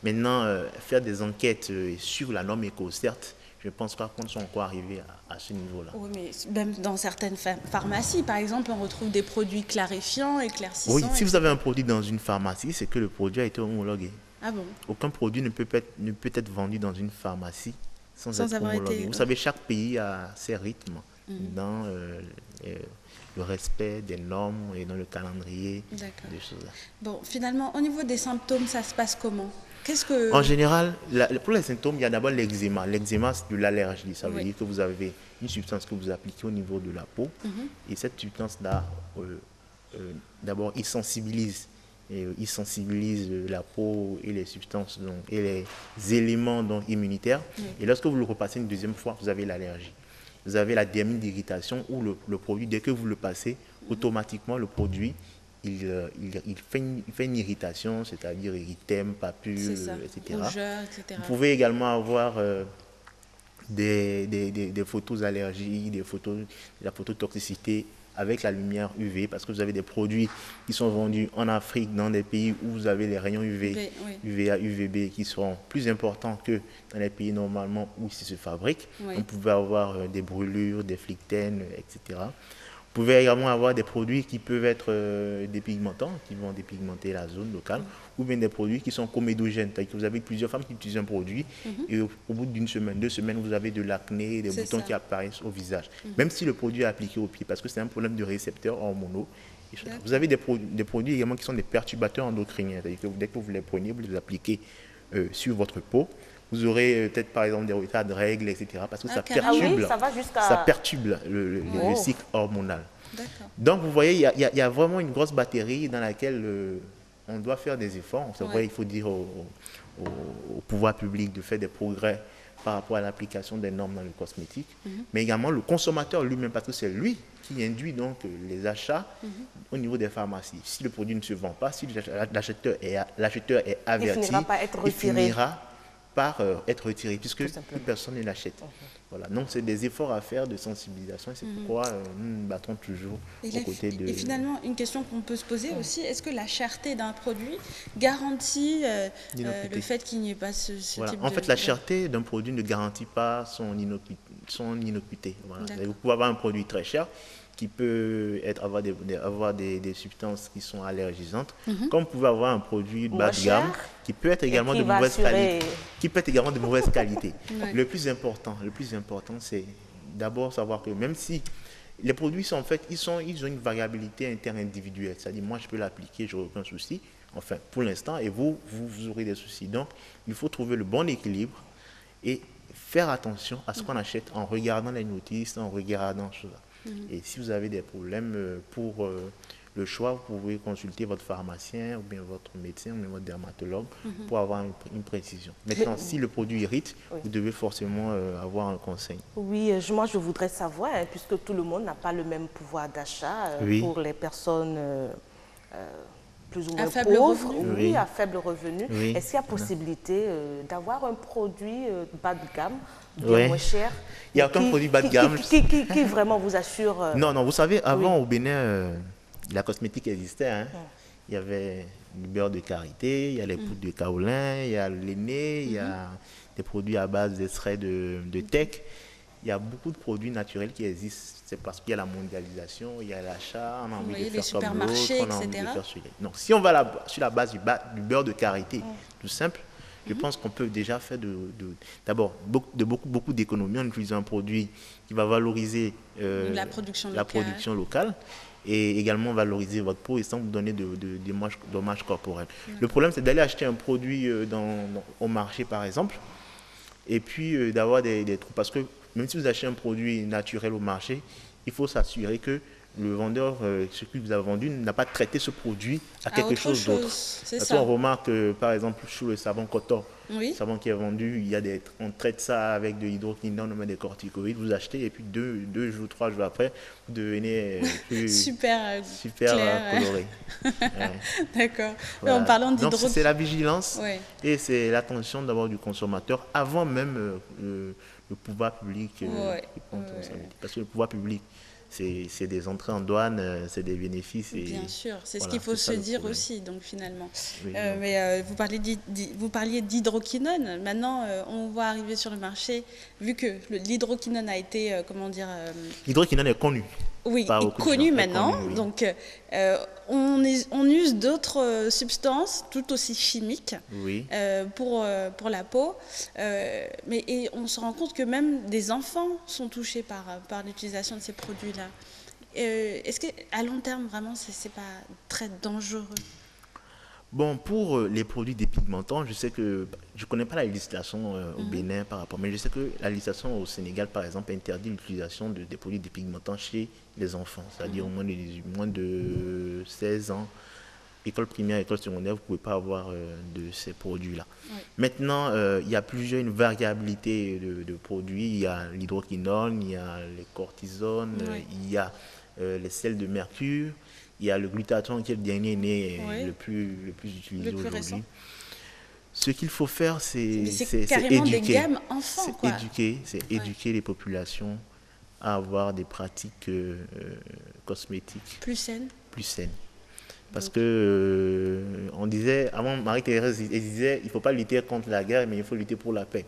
Maintenant, faire des enquêtes sur la norme EcoCert, je ne pense pas qu'on soit encore arrivé à ce niveau-là. Oui, mais même dans certaines pharmacies, par exemple, on retrouve des produits clarifiants, éclaircissants. Oui, si vous avez un produit dans une pharmacie, c'est que le produit a été homologué. Ah bon? Aucun produit ne peut être vendu dans une pharmacie sans être homologué. Vous savez, chaque pays a ses rythmes dans le respect des normes et dans le calendrier des choses. Bon, finalement, au niveau des symptômes, ça se passe comment? En général, pour les symptômes, il y a d'abord l'eczéma. L'eczéma, c'est de l'allergie. Ça veut dire que vous avez une substance que vous appliquez au niveau de la peau. Et cette substance-là, d'abord, il sensibilise la peau et les substances et les éléments immunitaires. Et lorsque vous le repassez une deuxième fois, vous avez l'allergie. Vous avez la dermite d'irritation où le produit, dès que vous le passez, automatiquement le produit, il fait une irritation, c'est-à-dire érythème, papules, etc. Rougeur, etc. Vous pouvez également avoir des photos allergies, de la phototoxicité avec la lumière UV, parce que vous avez des produits qui sont vendus en Afrique, dans des pays où vous avez les rayons UV, UVA, UVB, qui sont plus importants que dans les pays normalement où ils se fabriquent. On pouvait avoir des brûlures, des flictènes, etc. Vous pouvez également avoir des produits qui peuvent être dépigmentants, qui vont dépigmenter la zone locale, ou bien des produits qui sont comédogènes. C'est-à-dire que vous avez plusieurs femmes qui utilisent un produit et au bout d'une semaine, 2 semaines, vous avez de l'acné, des boutons qui apparaissent au visage. Même si le produit est appliqué au pied, parce que c'est un problème de récepteurs hormonaux. Vous avez des produits également qui sont des perturbateurs endocriniens. C'est-à-dire que dès que vous les prenez, vous les appliquez sur votre peau. Vous aurez peut-être par exemple des retards de règles, etc. Parce que ça perturbe le cycle hormonal. Donc vous voyez, il y a vraiment une grosse batterie dans laquelle on doit faire des efforts. C'est vrai, il faut dire au pouvoir public de faire des progrès par rapport à l'application des normes dans le cosmétique, mais également le consommateur lui-même, parce que c'est lui qui induit donc les achats au niveau des pharmacies. Si le produit ne se vend pas, si l'acheteur est averti, il finira par être retiré, puisque plus personne ne l'achète. Voilà. Donc, c'est des efforts à faire de sensibilisation, et c'est pourquoi nous nous battons toujours aux côtés de... Et finalement, une question qu'on peut se poser aussi, est-ce que la cherté d'un produit garantit le fait qu'il n'y ait pas ce type de... En fait, la cherté d'un produit ne garantit pas son innocuité. Voilà. Vous pouvez avoir un produit très cher qui peut avoir des substances qui sont allergisantes, comme vous pouvez avoir un produit bas de gamme qui peut être également de mauvaise qualité. Le plus important, c'est d'abord savoir que même si les produits sont en fait, ils ont une variabilité interindividuelle, c'est-à-dire moi je peux l'appliquer, je n'aurai aucun souci, enfin pour l'instant, et vous aurez des soucis. Donc il faut trouver le bon équilibre et faire attention à ce qu'on achète en regardant les notices, en regardant cela. Et si vous avez des problèmes pour le choix, vous pouvez consulter votre pharmacien ou bien votre médecin ou bien votre dermatologue pour avoir une précision. Maintenant, si le produit irrite, vous devez forcément avoir un conseil. Oui, moi je voudrais savoir, puisque tout le monde n'a pas le même pouvoir d'achat pour les personnes plus ou moins faible pauvres, revenu. oui, à faible revenu. Oui. Est-ce qu'il y a possibilité d'avoir un produit bas de gamme, bien moins cher? Il n'y a aucun produit bas de gamme. Qui vraiment vous assure... Non, vous savez, avant au Bénin, la cosmétique existait. Hein. Il y avait du beurre de karité, il y a les poudres de kaolin, il y a l'aîné, il y a des produits à base d'extraits de teck. Il y a beaucoup de produits naturels qui existent. C'est parce qu'il y a la mondialisation, il y a l'achat, on a envie de faire comme l'autre, on a envie de faire sur les... Donc, si on va sur la base du beurre de karité, tout simple, je pense qu'on peut déjà faire d'abord beaucoup d'économies en utilisant un produit qui va valoriser la production locale et également valoriser votre peau et sans vous donner de dommages corporels. Le problème, c'est d'aller acheter un produit au marché, par exemple, et puis d'avoir des trous. Parce que même si vous achetez un produit naturel au marché, il faut s'assurer que le vendeur, ce qu'il vous a vendu, n'a pas traité ce produit à quelque chose d'autre. Parce qu'on remarque, par exemple, sur le savon Kotor, le savon qui est vendu, on traite ça avec de l'hydroquinone, on met des corticoïdes, vous achetez et puis 2 jours, 3 jours après, vous devenez super coloré. D'accord. Voilà. En parlant d'hydroquinone... Donc c'est la vigilance et c'est l'attention d'abord du consommateur avant même le pouvoir public. Parce que le pouvoir public, c'est des entrées en douane, c'est des bénéfices. Bien sûr, c'est ce qu'il faut se dire aussi, donc finalement. Mais vous parliez d'hydroquinone. Maintenant, on voit arriver sur le marché, vu que l'hydroquinone a été, l'hydroquinone est connu. Oui, connu maintenant. Connu, oui. Donc, on use d'autres substances tout aussi chimiques pour la peau. Et on se rend compte que même des enfants sont touchés par l'utilisation de ces produits-là. Est-ce qu'à long terme, vraiment, c'est pas très dangereux? Bon, pour les produits dépigmentants, je sais que je ne connais pas la législation au Bénin par rapport, mais je sais que la législation au Sénégal, par exemple, interdit l'utilisation des produits dépigmentants chez les enfants, c'est-à-dire au moins de 16 ans, école primaire, école secondaire, vous ne pouvez pas avoir de ces produits-là. Maintenant, il y a une variabilité de produits. Il y a l'hydroquinone, il y a les cortisones, il y a les sels de mercure. Il y a le glutathion qui est le dernier né, le plus utilisé aujourd'hui. Ce qu'il faut faire, c'est éduquer. Des gammes enfants, éduquer les populations à avoir des pratiques cosmétiques plus saines. Parce que on disait, avant Marie-Thérèse disait, il ne faut pas lutter contre la guerre, mais il faut lutter pour la paix.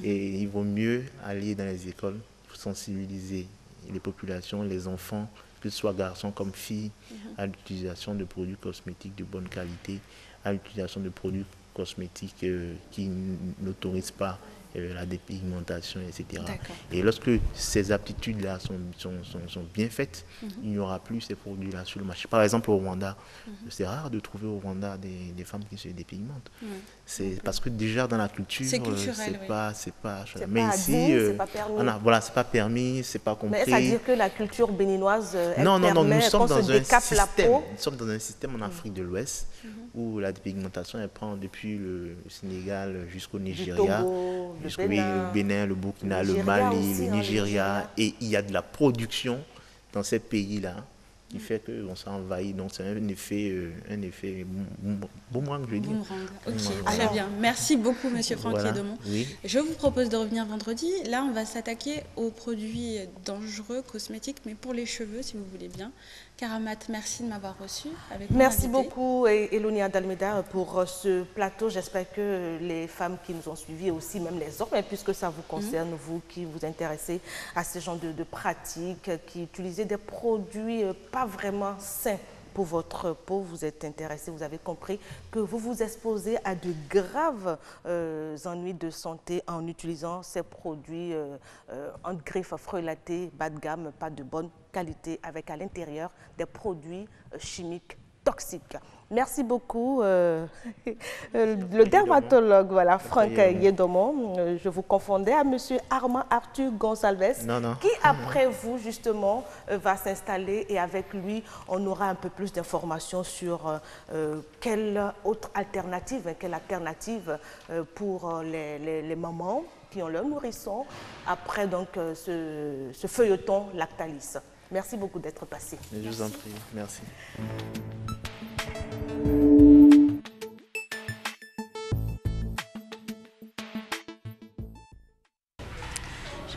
Et il vaut mieux aller dans les écoles pour sensibiliser les populations, les enfants, que ce soit garçons comme filles, à l'utilisation de produits cosmétiques de bonne qualité, à l'utilisation de produits cosmétiques qui n'autorisent pas la dépigmentation, etc. Et lorsque ces aptitudes-là sont bien faites, il n'y aura plus ces produits-là sur le marché. Par exemple, au Rwanda, c'est rare de trouver au Rwanda des femmes qui se dépigmentent. C'est parce que déjà dans la culture, c'est culturel, c'est pas mais ici, c'est pas permis, c'est pas compris. Mais c'est-à-dire que la culture béninoise, non, nous sommes dans un système en Afrique de l'Ouest où la dépigmentation, elle prend depuis le Sénégal jusqu'au Nigeria, le Bénin, le Burkina, le Mali, le Nigeria, et il y a de la production dans ces pays-là qui fait qu'on s'envahit. Donc c'est un effet boomerang, je veux dire. Très bien. Merci beaucoup, Monsieur Franck Edemont. Je vous propose de revenir vendredi. Là, on va s'attaquer aux produits dangereux, cosmétiques, mais pour les cheveux, si vous voulez bien. Karamat, merci de m'avoir reçu. Merci beaucoup, Elonia Dalmeda, pour ce plateau. J'espère que les femmes qui nous ont suivis, aussi même les hommes, puisque ça vous concerne, vous qui vous intéressez à ce genre de pratiques, qui utilisez des produits pas vraiment sains pour votre peau, vous êtes intéressé, vous avez compris que vous vous exposez à de graves ennuis de santé en utilisant ces produits en griffe frelaté, bas de gamme, pas de bonne qualité, avec à l'intérieur des produits chimiques toxiques. Merci beaucoup. Le dermatologue, Franck Edemont, je vous confondais à monsieur Armand Arthur Gonçalves, qui après vous, justement, va s'installer et avec lui, on aura un peu plus d'informations sur quelle alternative pour les mamans qui ont leur nourrisson après donc ce feuilleton Lactalis. Merci beaucoup d'être passé. Je vous en prie, merci.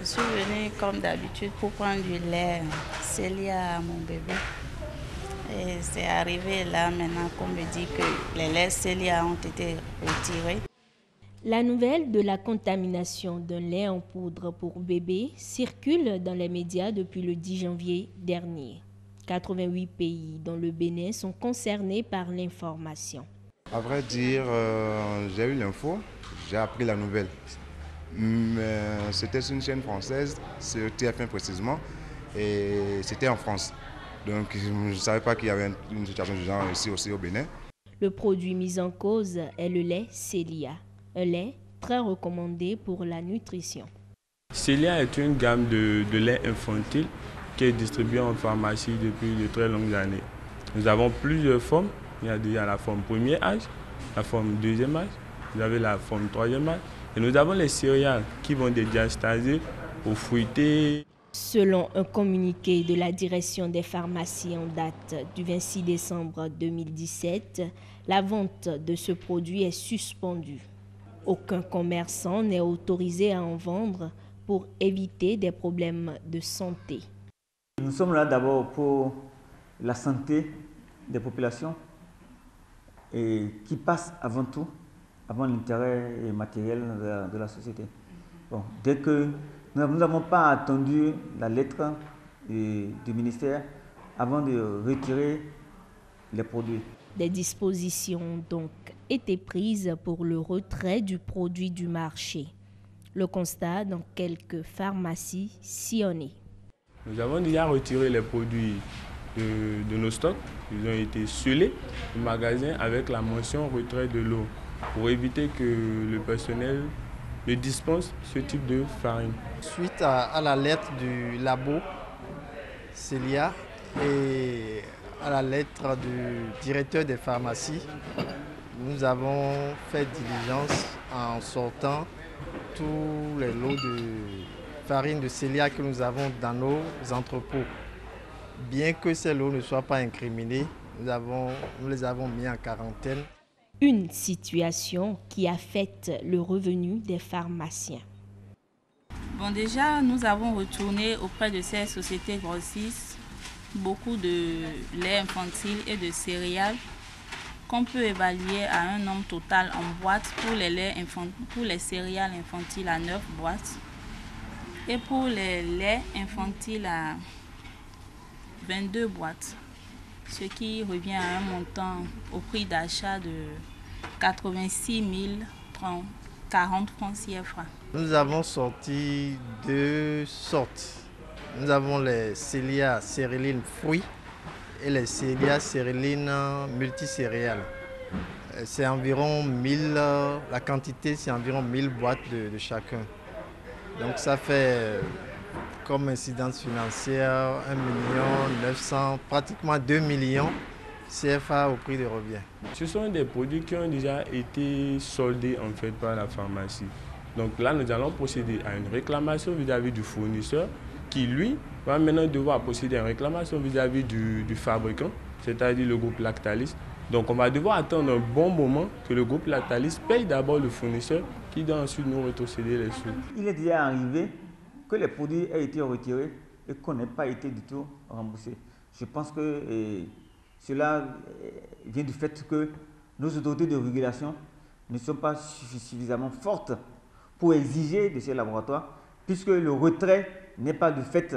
Je suis venue comme d'habitude pour prendre du lait Célia à mon bébé. Et c'est arrivé là maintenant qu'on me dit que les laits Célia ont été retirés. La nouvelle de la contamination d'un lait en poudre pour bébé circule dans les médias depuis le 10 janvier dernier. 88 pays, dont le Bénin, sont concernés par l'information. À vrai dire, j'ai eu l'info, j'ai appris la nouvelle. Mais c'était une chaîne française, sur TF1 précisément, et c'était en France. Donc je ne savais pas qu'il y avait une situation du genre ici aussi au Bénin. Le produit mis en cause est le lait Célia, un lait très recommandé pour la nutrition. Célia est une gamme de lait infantile qui est distribuée en pharmacie depuis de très longues années. Nous avons plusieurs formes. Il y a déjà la forme premier âge, la forme deuxième âge, vous avez la forme troisième âge. Et nous avons les céréales qui vont des diastasés aux fruités. Selon un communiqué de la direction des pharmacies en date du 26 décembre 2017, la vente de ce produit est suspendue. Aucun commerçant n'est autorisé à en vendre pour éviter des problèmes de santé. Nous sommes là d'abord pour la santé des populations et qui passe avant tout, avant l'intérêt matériel de la société. Bon, dès que nous n'avons pas attendu la lettre du ministère avant de retirer les produits. Des dispositions ont donc été prises pour le retrait du produit du marché. Le constat dans quelques pharmacies sillonnées. Nous avons déjà retiré les produits de nos stocks. Ils ont été scellés au magasin avec la mention retrait de l'eau pour éviter que le personnel ne dispense ce type de farine. Suite à la lettre du labo Célia et à la lettre du directeur des pharmacies, nous avons fait diligence en sortant tous les lots de farine de Célia que nous avons dans nos entrepôts. Bien que ces lots ne soient pas incriminés, nous les avons mis en quarantaine. Une situation qui affecte le revenu des pharmaciens. Bon, déjà, nous avons retourné auprès de ces sociétés grossistes beaucoup de lait infantile et de céréales qu'on peut évaluer à un nombre total en boîtes pour les céréales infantiles à 9 boîtes et pour les laits infantiles à 22 boîtes, ce qui revient à un montant au prix d'achat de 86 040 francs CFA. Nous avons sorti deux sortes. Nous avons les Célia céréales fruits et les Célia céréales multicéréales. C'est environ 1000, la quantité c'est environ 1000 boîtes de chacun. Donc ça fait comme incidence financière 1 900 000, pratiquement 2 millions CFA au prix de revient. Ce sont des produits qui ont déjà été soldés en fait par la pharmacie. Donc là, nous allons procéder à une réclamation vis-à-vis du fournisseur qui, lui, va maintenant devoir procéder à une réclamation vis-à-vis du fabricant, c'est-à-dire le groupe Lactalis. Donc on va devoir attendre un bon moment que le groupe Lactalis paye d'abord le fournisseur qui doit ensuite nous retrocéder les sous. Il est déjà arrivé que les produits aient été retirés et qu'on n'ait pas été du tout remboursé. Je pense que cela vient du fait que nos autorités de régulation ne sont pas suffisamment fortes pour exiger de ces laboratoires, puisque le retrait n'est pas du fait,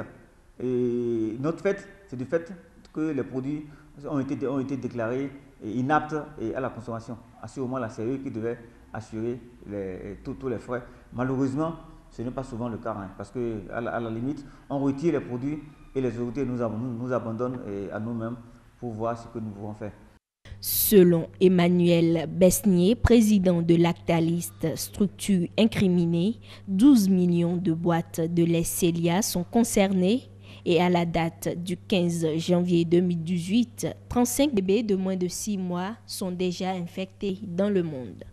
notre fait, c'est du fait que les produits ont été déclarés inaptes à la consommation. À ce moment-là, c'est eux qui devaient assurer tous les frais. Malheureusement, ce n'est pas souvent le cas, hein, parce qu'à la limite, on retire les produits et les autorités nous abandonnent à nous-mêmes pour voir ce que nous pouvons faire. Selon Emmanuel Besnier, président de Lactalis, structure incriminée, 12 millions de boîtes de lait Célia sont concernées et à la date du 15 janvier 2018, 35 bébés de moins de 6 mois sont déjà infectés dans le monde.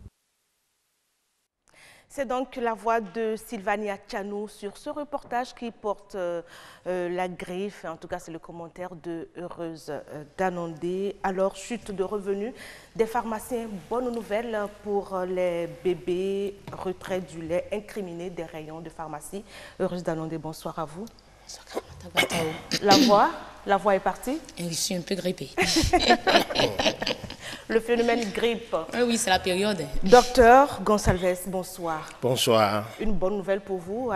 C'est donc la voix de Sylvania Tchanou sur ce reportage qui porte la griffe. En tout cas, c'est le commentaire de Heureuse Danondé. Alors, chute de revenus des pharmaciens. Bonne nouvelle pour les bébés, retrait du lait incriminé des rayons de pharmacie. Heureuse Danondé, bonsoir à vous. La voix est partie? Je suis un peu grippée. Le phénomène grippe. Oui, c'est la période. Docteur Gonsalves, bonsoir. Bonsoir. Une bonne nouvelle pour vous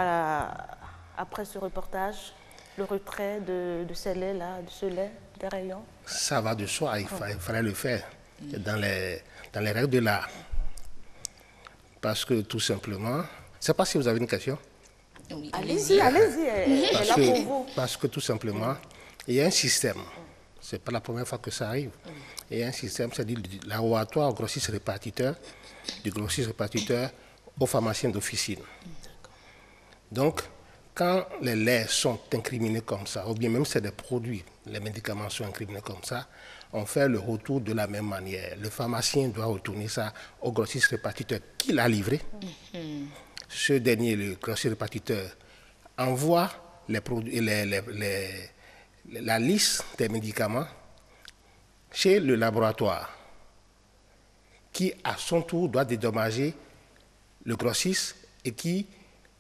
après ce reportage, le retrait de ce lait des rayons? Ça va de soi, il fallait le faire dans les règles de l'art. Parce que tout simplement, je ne sais pas si vous avez une question. Oui, allez-y, elle est là pour vous. Parce que tout simplement, il y a un système. Ce n'est pas la première fois que ça arrive. Il y a un système, c'est-à-dire du laboratoire au grossiste répartiteur, du grossiste répartiteur aux pharmaciens d'officine. Donc, quand les laits sont incriminés comme ça, ou bien même c'est des produits, les médicaments sont incriminés comme ça, on fait le retour de la même manière. Le pharmacien doit retourner ça au grossiste répartiteur qui l'a livré. Ce dernier, le grossiste répartiteur, envoie les produits, la liste des médicaments chez le laboratoire, qui à son tour doit dédommager le grossiste et qui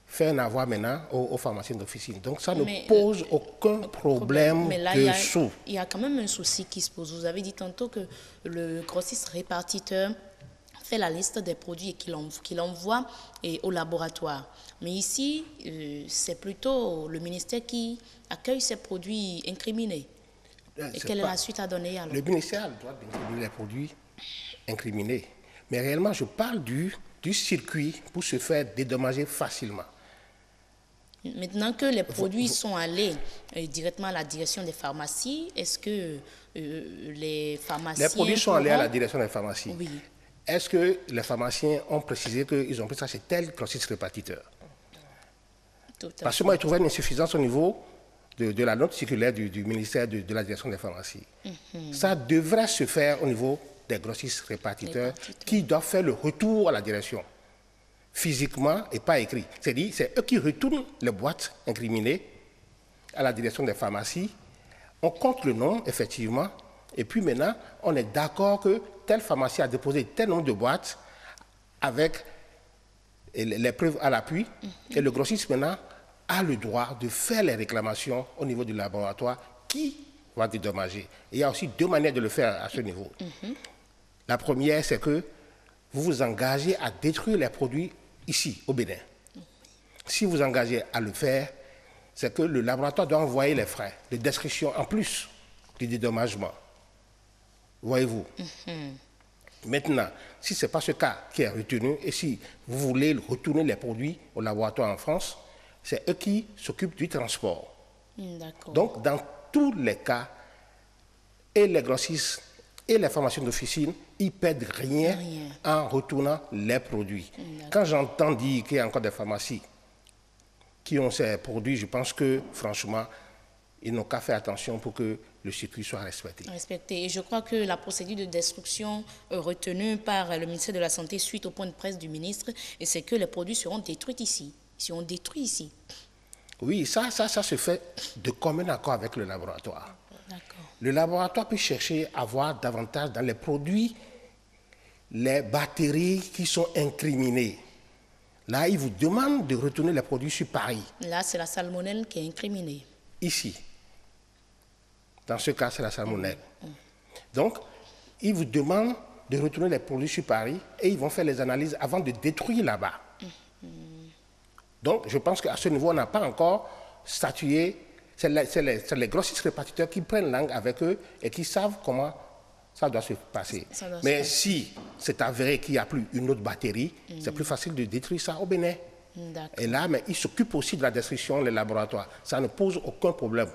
fait un avoir maintenant aux pharmaciens d'officine. Donc ça ne pose aucun problème de sous. Il y a quand même un souci qui se pose. Vous avez dit tantôt que le grossiste répartiteur fait la liste des produits et qu'il envoie au laboratoire. Mais ici, c'est plutôt le ministère qui accueille ces produits incriminés. Et quelle est la suite à donner alors? Le ministère doit incriminer les produits incriminés. Mais réellement, je parle du circuit pour se faire dédommager facilement. Maintenant que les produits sont allés directement à la direction des pharmacies, est-ce que les pharmaciens... Les produits sont allés à la direction des pharmacies. Oui. Est-ce que les pharmaciens ont précisé qu'ils ont pris ça chez tel grossiste répartiteur? Parce que moi, je trouvais une insuffisance au niveau de la note circulaire du ministère de la direction des pharmacies. Ça devrait se faire au niveau des grossistes répartiteurs qui doivent faire le retour à la direction, physiquement et pas écrit. C'est-à-dire, c'est eux qui retournent les boîtes incriminées à la direction des pharmacies. On compte le nom, effectivement, et puis maintenant, on est d'accord que telle pharmacie a déposé tel nombre de boîtes avec les preuves à l'appui, et le grossiste maintenant a le droit de faire les réclamations au niveau du laboratoire qui va dédommager. Il y a aussi deux manières de le faire à ce niveau. La première, c'est que vous vous engagez à détruire les produits ici, au Bénin. Si vous engagez à le faire, c'est que le laboratoire doit envoyer les frais de destruction en plus du dédommagement. Voyez-vous? Maintenant, si ce n'est pas ce cas qui est retenu, et si vous voulez retourner les produits au laboratoire en France, c'est eux qui s'occupent du transport. Donc, dans tous les cas, et les grossistes et les pharmaciens d'officine, ils ne perdent rien en retournant les produits. Quand j'entends dire qu'il y a encore des pharmacies qui ont ces produits, je pense que, franchement, ils n'ont qu'à faire attention pour que le circuit soit respecté. Et je crois que la procédure de destruction retenue par le ministère de la Santé suite au point de presse du ministre, c'est que les produits seront détruits ici. Ils seront détruits ici. Oui, ça se fait de commun accord avec le laboratoire. Le laboratoire peut chercher à avoir davantage dans les produits les batteries qui sont incriminées. Là, il vous demande de retourner les produits sur Paris. Là, c'est la salmonelle qui est incriminée. Ici. Dans ce cas, c'est la salmonelle. Donc, ils vous demandent de retourner les produits sur Paris et ils vont faire les analyses avant de détruire là-bas. Donc, je pense qu'à ce niveau, on n'a pas encore statué. C'est les grossistes répartiteurs qui prennent langue avec eux et qui savent comment ça doit se passer. Mais si c'est avéré qu'il n'y a plus une autre batterie, c'est plus facile de détruire ça au Bénin. Et là, mais ils s'occupent aussi de la destruction, les laboratoires. Ça ne pose aucun problème.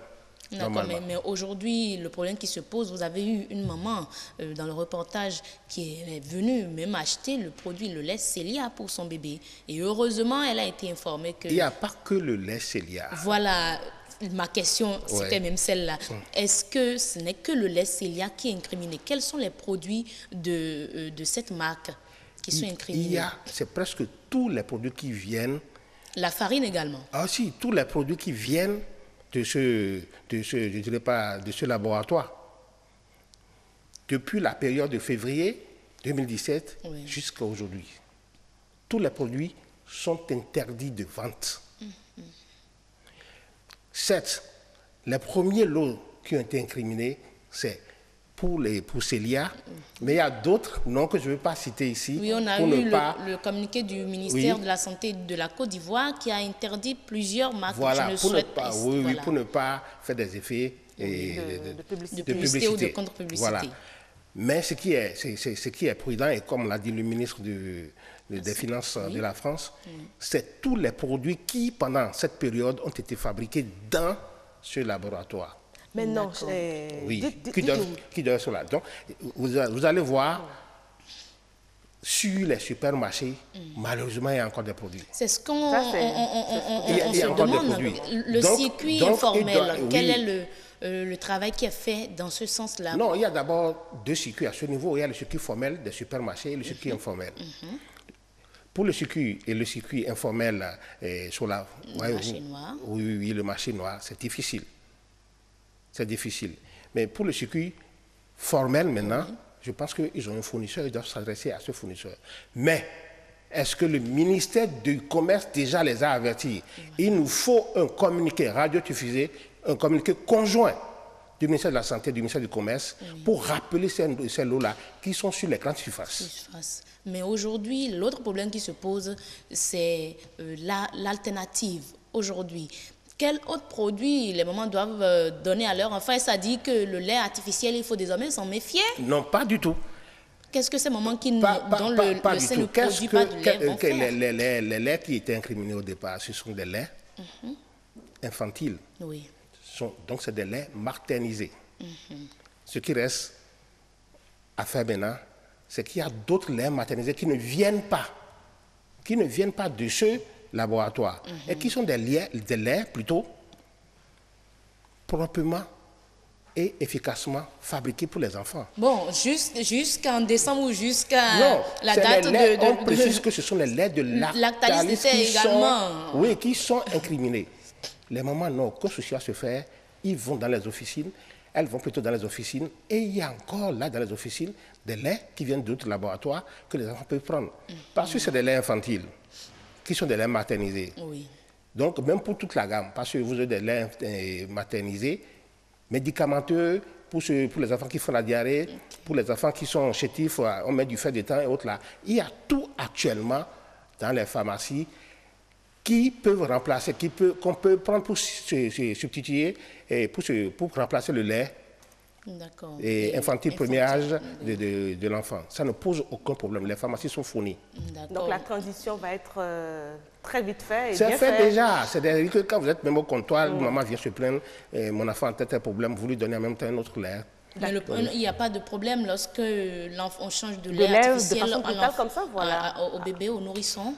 D'accord, mais aujourd'hui, le problème qui se pose, vous avez eu une maman dans le reportage qui est venue même acheter le produit, le lait Célia pour son bébé. Et heureusement, elle a été informée que... Il n'y a pas que le lait Célia. Voilà, ma question, c'était même celle-là. Est-ce que ce n'est que le lait Célia qui est incriminé? Quels sont les produits de cette marque qui sont incriminés? C'est presque tous les produits qui viennent. La farine également. Ah si, tous les produits qui viennent de je dirais pas, de ce laboratoire. Depuis la période de février 2017 jusqu'à aujourd'hui, tous les produits sont interdits de vente. Certes, les premiers lots qui ont été incriminés, c'est pour Célia, mais il y a d'autres noms que je ne vais pas citer ici. Oui, on a eu le communiqué du ministère de la Santé de la Côte d'Ivoire qui a interdit plusieurs marques. Voilà, je ne pour, souhaite ne pas, pas, oui, voilà. Pour ne pas faire des effets de publicité ou de contre-publicité. Voilà. Mais ce qui est prudent, et comme l'a dit le ministre des Finances de la France, c'est tous les produits qui, pendant cette période, ont été fabriqués dans ce laboratoire. Mais non, qui doivent être là. Donc, vous allez voir, sur les supermarchés, malheureusement, il y a encore des produits. C'est ce qu'on se demande. Le circuit informel, quel est le travail qui est fait dans ce sens-là? Non, il y a d'abord deux circuits à ce niveau. Il y a le circuit formel des supermarchés et le circuit informel. Pour le circuit et le circuit informel sur la... marché noir. Oui, le marché noir, c'est difficile. C'est difficile. Mais pour le circuit formel maintenant, je pense qu'ils ont un fournisseur, ils doivent s'adresser à ce fournisseur. Mais est-ce que le ministère du Commerce déjà les a avertis? Il nous faut un communiqué radiodiffusé, un communiqué conjoint du ministère de la Santé et du ministère du Commerce pour rappeler ces lots-là qui sont sur les grandes surfaces. Mais aujourd'hui, l'autre problème qui se pose, c'est l'alternative. Aujourd'hui, quel autre produit les mamans doivent donner à leur enfant? Ça dit que le lait artificiel, il faut désormais s'en méfier? Non, pas du tout. Qu'est-ce que ces mamans qui dont le sein ne produit pas de lait vont faire? Les laits qui étaient incriminés au départ, ce sont des laits infantiles. Oui. Donc, c'est des laits maternisés. Ce qui reste à faire maintenant, c'est qu'il y a d'autres laits maternisés qui ne viennent pas de ce laboratoire et qui sont des laits plutôt proprement et efficacement fabriqués pour les enfants. Bon, jusqu'en décembre ou jusqu'à la date on précise que ce sont les laits de Lactalis qui sont incriminés. Les mamans n'ont aucun souci à se faire, ils vont dans les officines, elles vont plutôt dans les officines, et il y a encore là dans les officines des laits qui viennent d'autres laboratoires que les enfants peuvent prendre. Parce que c'est des laits infantiles, qui sont des laits maternisés. Donc même pour toute la gamme, parce que vous avez des laits maternisés, médicamenteux, pour les enfants qui font la diarrhée, pour les enfants qui sont chétifs, on met du fer de temps et autres là. Il y a tout actuellement dans les pharmacies qui peuvent remplacer, qu'on peut prendre pour se substituer et pour remplacer le lait infantile premier âge de l'enfant. Ça ne pose aucun problème. Les pharmacies sont fournies. Donc la transition va être très vite faite. C'est fait déjà. C'est-à-dire que quand vous êtes même au comptoir, maman vient se plaindre, mon enfant a peut-être un problème, vous lui donnez en même temps un autre lait. Mais il n'y a pas de problème lorsque on change de lait artificiel de façon totale comme ça, voilà. Au bébé, au nourrisson.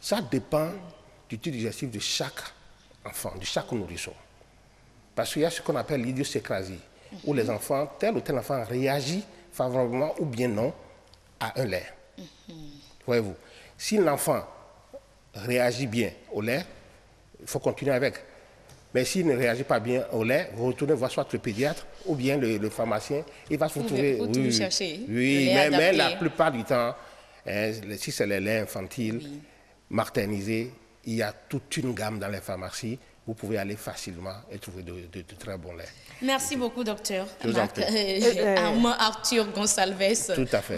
Ça dépend du type digestif de chaque enfant, de chaque nourrisson. Parce qu'il y a ce qu'on appelle l'idiosyncrasie, où les enfants, tel ou tel enfant réagit favorablement ou bien non à un lait. Voyez-vous, si l'enfant réagit bien au lait, il faut continuer avec. Mais s'il ne réagit pas bien au lait, vous retournez voir soit le pédiatre ou bien le pharmacien, il va se trouver... Vous chercher. Oui, mais la plupart du temps, si c'est les laits infantiles, maternisés, il y a toute une gamme dans les pharmacies. Vous pouvez aller facilement et trouver de très bons laits. Merci beaucoup, docteur. Armand Arthur Gonsalves,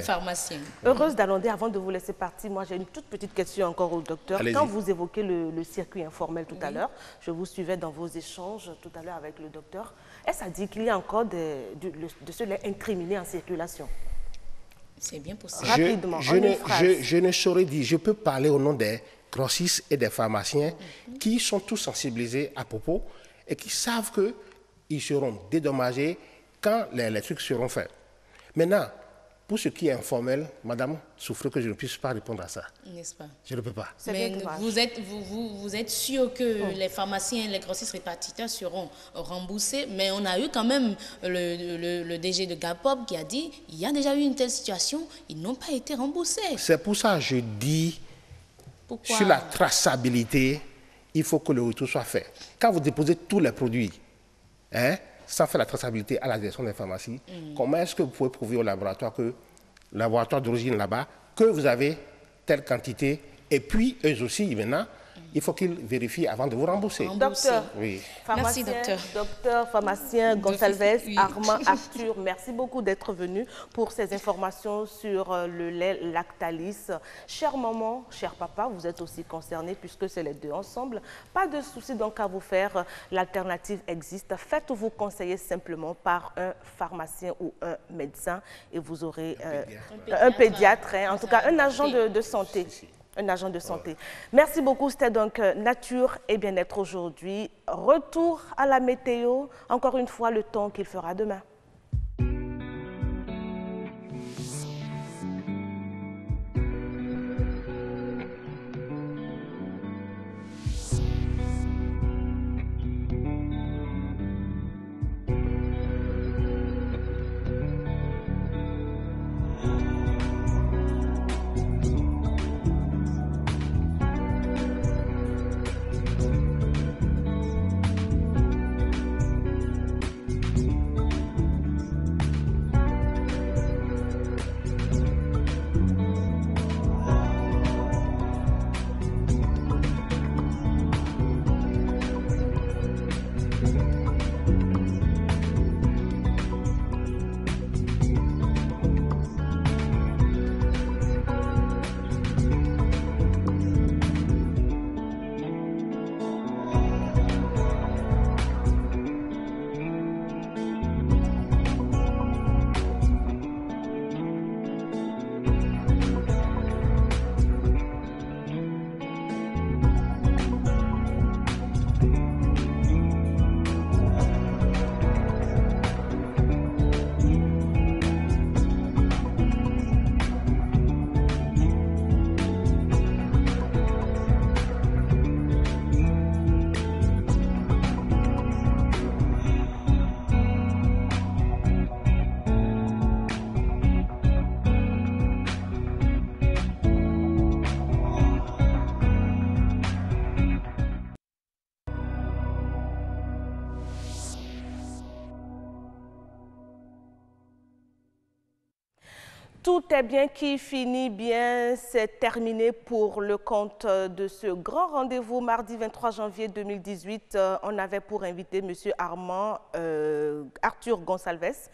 pharmacien. Heureuse d'Alandé, avant de vous laisser partir, moi j'ai une toute petite question encore au docteur. Quand vous évoquez le circuit informel tout à l'heure, je vous suivais dans vos échanges tout à l'heure avec le docteur. Est-ce à dire qu'il y a encore de ce lait incriminé en circulation? C'est bien possible. Rapidement, je ne saurais dire, je peux parler au nom des grossistes et des pharmaciens qui sont tous sensibilisés à propos et qui savent qu'ils seront dédommagés quand les trucs seront faits. Maintenant, pour ce qui est informel, madame souffre que je ne puisse pas répondre à ça. N'est-ce pas? Je ne peux pas. Mais vous êtes sûr que les pharmaciens, les grossistes répartiteurs seront remboursés, mais on a eu quand même le DG de Gapop qui a dit il y a déjà eu une telle situation, ils n'ont pas été remboursés. C'est pour ça que je dis Pourquoi? Sur la traçabilité, il faut que le retour soit fait. Quand vous déposez tous les produits, sans faire la traçabilité à la direction des pharmacies, comment est-ce que vous pouvez prouver au laboratoire que, le laboratoire d'origine là-bas, que vous avez telle quantité, et puis eux aussi, maintenant, il faut qu'ils vérifient avant de vous rembourser. Docteur, oui. Merci, docteur, pharmacien Gonçalves, Armand, Arthur, merci beaucoup d'être venu pour ces informations sur le lait Lactalis. Chère maman, cher papa, vous êtes aussi concernés puisque c'est les deux ensemble. Pas de souci donc à vous faire, l'alternative existe. Faites-vous conseiller simplement par un pharmacien ou un médecin et vous aurez un pédiatre, en tout cas un agent de santé. Un agent de santé. Merci beaucoup, c'était donc Nature et Bien-être aujourd'hui. Retour à la météo, encore une fois le temps qu'il fera demain. Tout est bien qui finit bien, c'est terminé pour le compte de ce grand rendez-vous mardi 23 janvier 2018. On avait pour invité M. Arthur Gonçalves,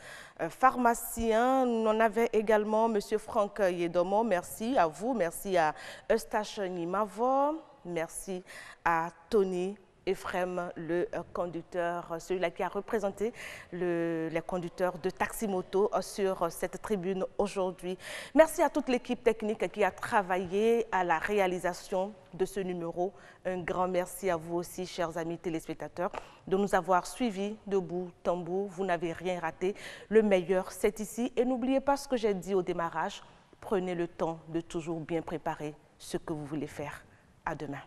pharmacien. On avait également M. Franck Yedomo. Merci à vous, merci à Eustache Nimavo, merci à Tony Ephraim, le conducteur, celui-là qui a représenté les conducteurs de taxi-moto sur cette tribune aujourd'hui. Merci à toute l'équipe technique qui a travaillé à la réalisation de ce numéro. Un grand merci à vous aussi, chers amis téléspectateurs, de nous avoir suivis de bout en bout. Vous n'avez rien raté. Le meilleur, c'est ici. Et n'oubliez pas ce que j'ai dit au démarrage. Prenez le temps de toujours bien préparer ce que vous voulez faire. À demain.